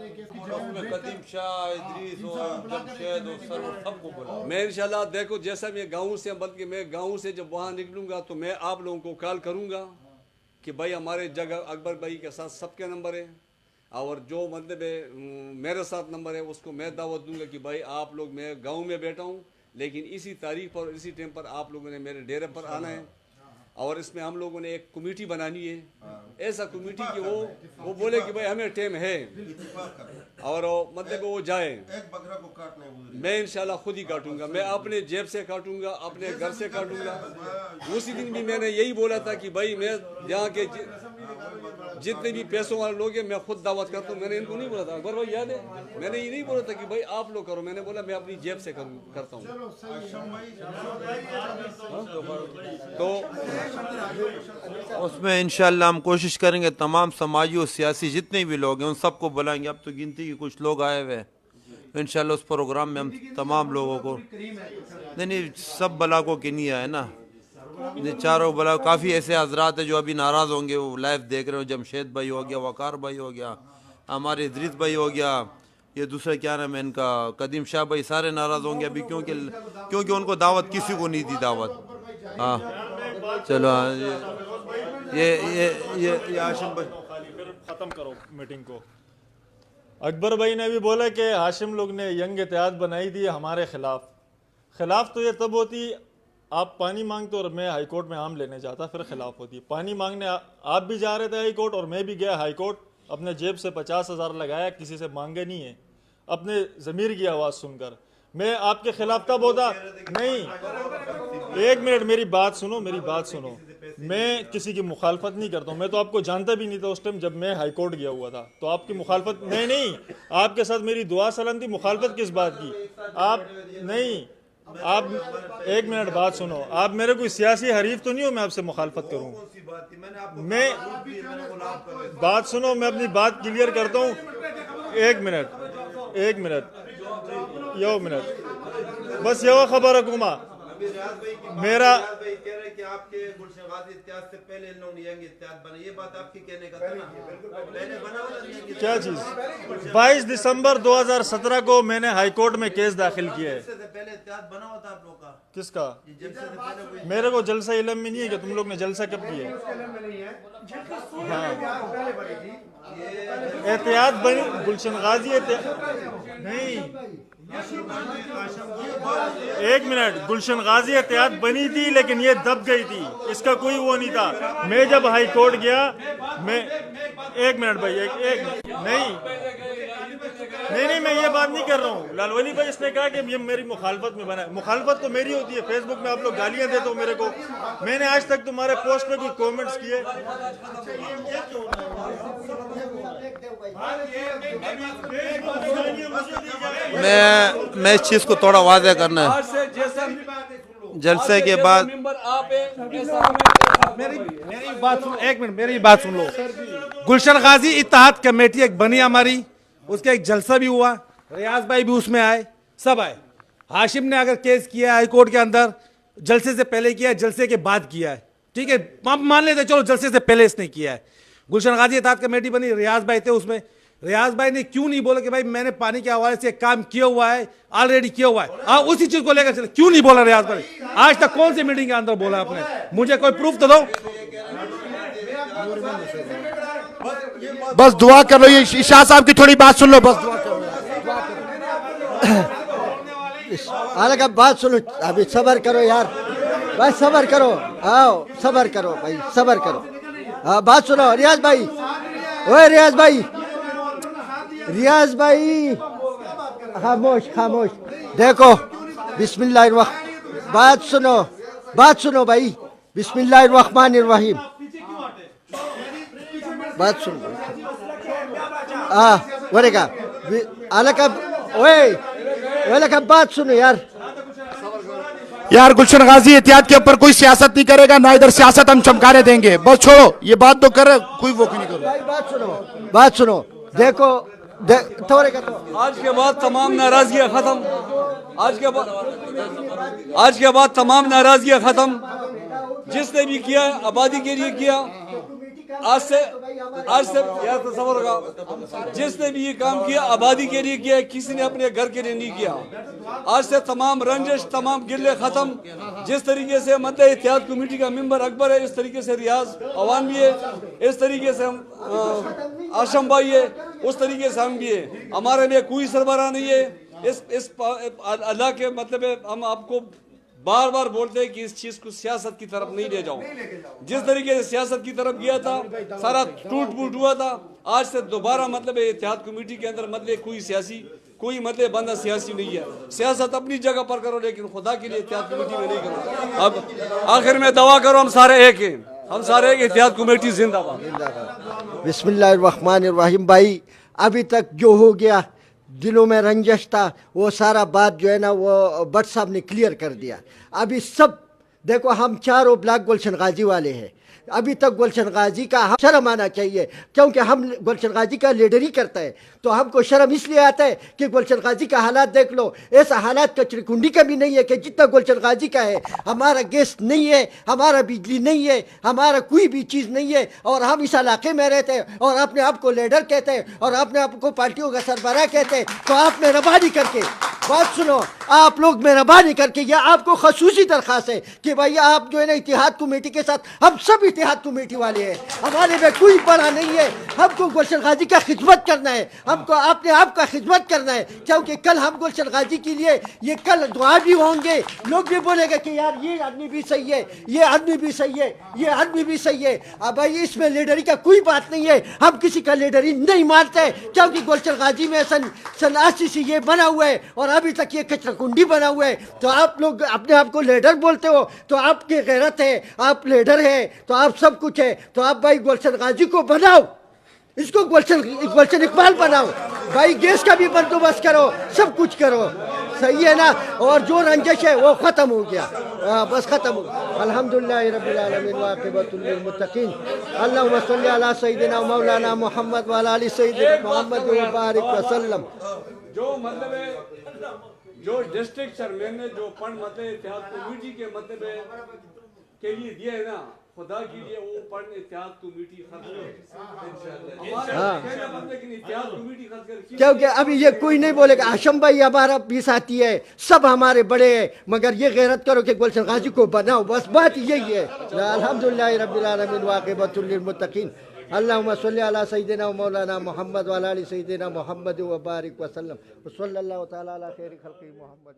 कदीम शाह, इदरीस और जमशेद और सर सबको बुलाओ। मैं इंशाल्लाह देखो जैसा मैं गाँव से, बल्कि मैं गाँव से जब वहाँ निकलूँगा तो मैं आप लोगों को कॉल करूँगा कि भाई हमारे जगह अकबर भाई के साथ सबके नंबर है, और जो मतलब मेरे साथ नंबर है उसको मैं दावत दूंगा कि भाई आप लोग, मैं गांव में बैठा हूं लेकिन इसी तारीख पर इसी टाइम पर आप लोगों ने मेरे डेरे पर आना है, और इसमें हम लोगों ने एक कमेटी बनानी है, ऐसा कमेटी कि वो बोले कि भाई हमें टाइम है और मतलब वो जाए। एक बकरा को काटना है, मैं इंशाल्लाह खुद ही काटूंगा, मैं अपने जेब से काटूंगा, अपने घर से काटूंगा। उसी दिन भी मैंने यही बोला था कि भाई मैं यहाँ के जितने भी पैसों वाले लोग हैं मैं खुद दावत करता हूँ। मैंने इनको नहीं बोला था, अकबर भाई याद है, मैंने ये नहीं बोला था कि भाई आप लोग करो, मैंने बोला मैं अपनी जेब से करता हूँ। तो उसमें इंशाल्लाह हम कोशिश करेंगे तमाम समाजी और सियासी जितने भी लोग हैं उन सबको बुलाएंगे। अब तो गिनती की कुछ लोग आए हुए हैं, तो इंशाल्लाह उस प्रोग्राम में हम तमाम लोगों को नहीं सब बलाकों के नहीं आए ना, चारों बला काफ़ी ऐसे हजरात हैं जो अभी नाराज़ होंगे, वो लाइव देख रहे हो। जमशेद भाई हो गया, वकार भाई हो गया, हमारे इदरीस भाई हो गया, ये दूसरा क्या नाम है इनका, कदीम शाह भाई, सारे नाराज़ होंगे अभी क्योंकि उनको दावत किसी को नहीं दी दावत। हाँ चलो, ये हाशिम भाई ख़त्म करो मीटिंग को। अकबर भाई ने भी बोला कि हाशिम लोग ने यंग इत्तेहाद बनाई दी हमारे खिलाफ तो ये तब होती आप पानी मांगते और मैं हाई कोर्ट में आम लेने जाता, फिर खिलाफ होती। पानी मांगने आप भी जा रहे थे हाई कोर्ट और मैं भी गया हाई कोर्ट, अपने जेब से 50,000 लगाया, किसी से मांगे नहीं है, अपने ज़मीर की आवाज़ सुनकर। मैं आपके खिलाफ तब होता नहीं, एक मिनट मेरी बात सुनो, मैं किसी की मुखालफत नहीं करता हूँ, मैं तो आपको जानता भी नहीं था उस टाइम जब मैं हाई कोर्ट गया हुआ था, तो आपकी मुखालफत नहीं, आपके साथ मेरी दुआ सलाम थी, मुखालफत किस बात की आप नहीं। आप एक मिनट बात सुनो, आप मेरे कोई सियासी हरीफ तो नहीं हो मैं आपसे मुखालफत करूं। मैं बात सुनो, मैं अपनी बात क्लियर करता हूं। एक मिनट बस ये खबर रखूंगा मेरा आपके गुलशन गाजी इत्तेहाद से पहले इन लोगों ने यंग इत्तेहाद बना, ये बात आपकी कहने का था ना, पहले बना हुआ क्या चीज 22 दिसंबर 2017 को मैंने हाई कोर्ट में केस दाखिल किया है। पहले इत्तेहाद बना हुआ था आप लोग का? किसका? मेरे को जलसा इल्म में नहीं है कि तुम लोग ने जलसा कब किया। हाँ एहतियात बनी गुलशन गाजी नहीं, एक मिनट, गुलशन गाजी एहतियात बनी थी लेकिन ये दब गई थी, इसका कोई वो नहीं था। मैं जब हाई कोर्ट गया, मैं एक मिनट भाई, एक नहीं नहीं, मैं ये बात नहीं कर रहा हूँ। लालवली भाई इसने कहा कि ये मेरी मुखालफत में बना है। मुखालफत तो मेरी होती है। फेसबुक में आप लोग गालियां देते हो मेरे को। मैंने आज तक तुम्हारे पोस्ट में कोई कमेंट्स किए? मैं इस चीज़ को थोड़ा वादे करना है। जलसे के बाद मेरी बात सुन, एक मिनट मेरी बात सुन लो। गुलशन गाजी इत्तेहाद कमेटी एक बनी हमारी, उसका एक जलसा भी हुआ, रियाज भाई भी उसमें आए, सब आए। हाशिम ने अगर केस किया हाई कोर्ट के अंदर, जलसे से पहले किया है, जलसे के बाद किया है, ठीक है, आप मान लेते चलो जलसे से पहले इसने किया है। गुलशन गाजी इत्तेहाद कमेटी बनी, रियाज भाई थे उसमें। रियाज भाई ने क्यों नहीं बोला कि भाई मैंने पानी के हवाले से काम किया हुआ है, ऑलरेडी किया हुआ है, उसी चीज को लेकर चले? क्यों नहीं बोला रियाज भाई? आज तक कौन सी मीटिंग के अंदर बोला आपने? मुझे कोई प्रूफ तो दो। बस दुआ कर लो, ये शाह साहब की थोड़ी बात सुन लो, बस दुआ करो। अलग अब बात सुनो, अभी सबर करो यार, भाई सबर करो, आओ सबर करो भाई, सबर करो। हाँ बात सुनो रियाज भाई, ओए रियाज भाई, रियाज भाई खामोश खामोश। देखो बिस्मिल्लाह, बात सुनो भाई, बिस्मिल्लाहिर्रहमानिर्रहीम, बात सुनो। वरेगा अलग अब, ओए बात सुनो यार गुलशन गाजी एहतियात के ऊपर कोई सियासत नहीं करेगा, ना इधर सियासत हम चमकाने देंगे। बस छोड़ो ये बात तो कर, कोई वो नहीं करो। बात सुनो। देखो आज के बाद तमाम नाराजगियां खत्म, आज के बाद तमाम नाराजगियां खत्म। जिसने भी किया आबादी के लिए किया, आज से यार तस्वर होगा, जिसने भी ये काम किया आबादी के लिए किया, किसी ने अपने घर के लिए नहीं किया। आज से तमाम रंजिश, तमाम गिले खत्म। जिस तरीके से मत इत्तेहाद कमेटी का मेंबर अकबर है, इस तरीके से रियाज अवान भी है, इस तरीके से हम आशम भाई है, उस तरीके से हम भी है। हमारे में कोई सरबराह नहीं है। इस अल्लाह के मतलब है, हम आपको बार बार बोलते हैं कि इस चीज को सियासत की तरफ नहीं ले जाओ। जिस तरीके से सियासत की तरफ गया था, सारा टूट फूट हुआ था। आज से दोबारा मतलब इत्तेहाद कमेटी के अंदर मतलब कोई मतलब बंदा सियासी नहीं है। सियासत अपनी जगह पर करो, लेकिन खुदा के लिए इत्तेहाद कमेटी में नहीं करो। अब आखिर में दवा करो, हम सारे एक हैं, हम सारे एक, इत्तेहाद कमेटी जिंदाबाद। बिस्मिल्लाहिर्रहमानिर्रहीम। भाई अभी तक जो हो गया, दिलों में रंजश था, वो सारा बात जो है ना वो भट्ट साहब ने क्लियर कर दिया। अभी सब देखो, हम चारों ब्लॉक गुलशन गाजी वाले हैं। अभी तक गुलशन गाजी का हम शर्म आना चाहिए, क्योंकि हम गुलशन गाजी का लीडर ही करता है, तो हमको शर्म इसलिए आता है कि गुलशन गाजी का हालात देख लो। ऐसा हालात कचरी कुंडी का भी नहीं है कि जितना गुलशन गाजी का है। हमारा गैस नहीं है, हमारा बिजली नहीं है, हमारा कोई भी चीज़ नहीं है, और हम इस इलाके में रहते हैं और अपने आप को लीडर कहते हैं और अपने आप को पार्टियों का सरबराह कहते हैं। तो आप मेहरबानी करके बात सुनो, आप लोग मेहरबानी करके, यह आपको खसूसी दरख्वास्त है कि भाई आप जो है ना इत्तेहाद कमेटी के साथ, हम सब इत्तेहाद कमेटी वाले हैं, हमारे में कोई बड़ा नहीं है। हमको गुलशन गाजी का खिदमत करना है, हमको अपने आप का खिदमत करना है, क्योंकि कल हम गुलशन गाजी के लिए ये कल दुआ भी होंगे, लोग भी बोलेंगे कि यार ये आदमी भी सही है, ये आदमी भी सही है, ये आदमी भी सही है। अब भाई इसमें लीडरी का कोई बात नहीं है, हम किसी का लीडरी नहीं मानते, क्योंकि गुलशन गाजी में सन 80 से ये बना हुआ है और अभी तक ये कचरा कुंडी बना हुआ है। तो आप लोग अपने आप को लीडर बोलते हो, तो आपकी गैरत है, आप लीडर है, तो आप सब कुछ है। तो आप भाई गुलशन गाजी को बनाओ, इसको गुलशन इकबाल बनाओ भाई, गैस का भी बंदोबस्त करो, सब कुछ करो, सही है ना। और जो रंजिश है वो खत्म हो गया, बस खत्म हो। अल्हम्दुलिल्लाह रब्बिल आलमीन व आक़िबतुल लिल मुत्तक़ीन। अल्लाहुम्मा सल्लि अला सय्यिदिना मौलाना मुहम्मद व अला आलि सय्यिदिना मुहम्मद व बारिक वसल्लम। जो मतलब है, जो डिस्ट्रिक्ट चेयरमैन ने जो फंड मतलब इत्तेहाद कमेटी के मतलब के लिए दिए है ना, खुदा के लिए वो फंड इत्तेहाद कमेटी क्योंकि अभी ये कोई नहीं बोलेगा। हाशिम भाई हमारा भी साथी है, सब हमारे बड़े हैं, मगर ये गैरत करो कि गुलशन गाजी को बनाओ, बस बात यही है। अल्हम्दुलिल्लाह रब्बिल आलमीन व आक़िबतुल लिल मुत्तक़ीन। अल्लाहुम्मा सल्लि अला सय्यिदिना मौलाना मुहम्मद व अला आलि सय्यिदिना मुहम्मद व बारिक वसल्लम। सल्लल्लाहु तआला अला खैरि खल्क़ि मुहम्मद।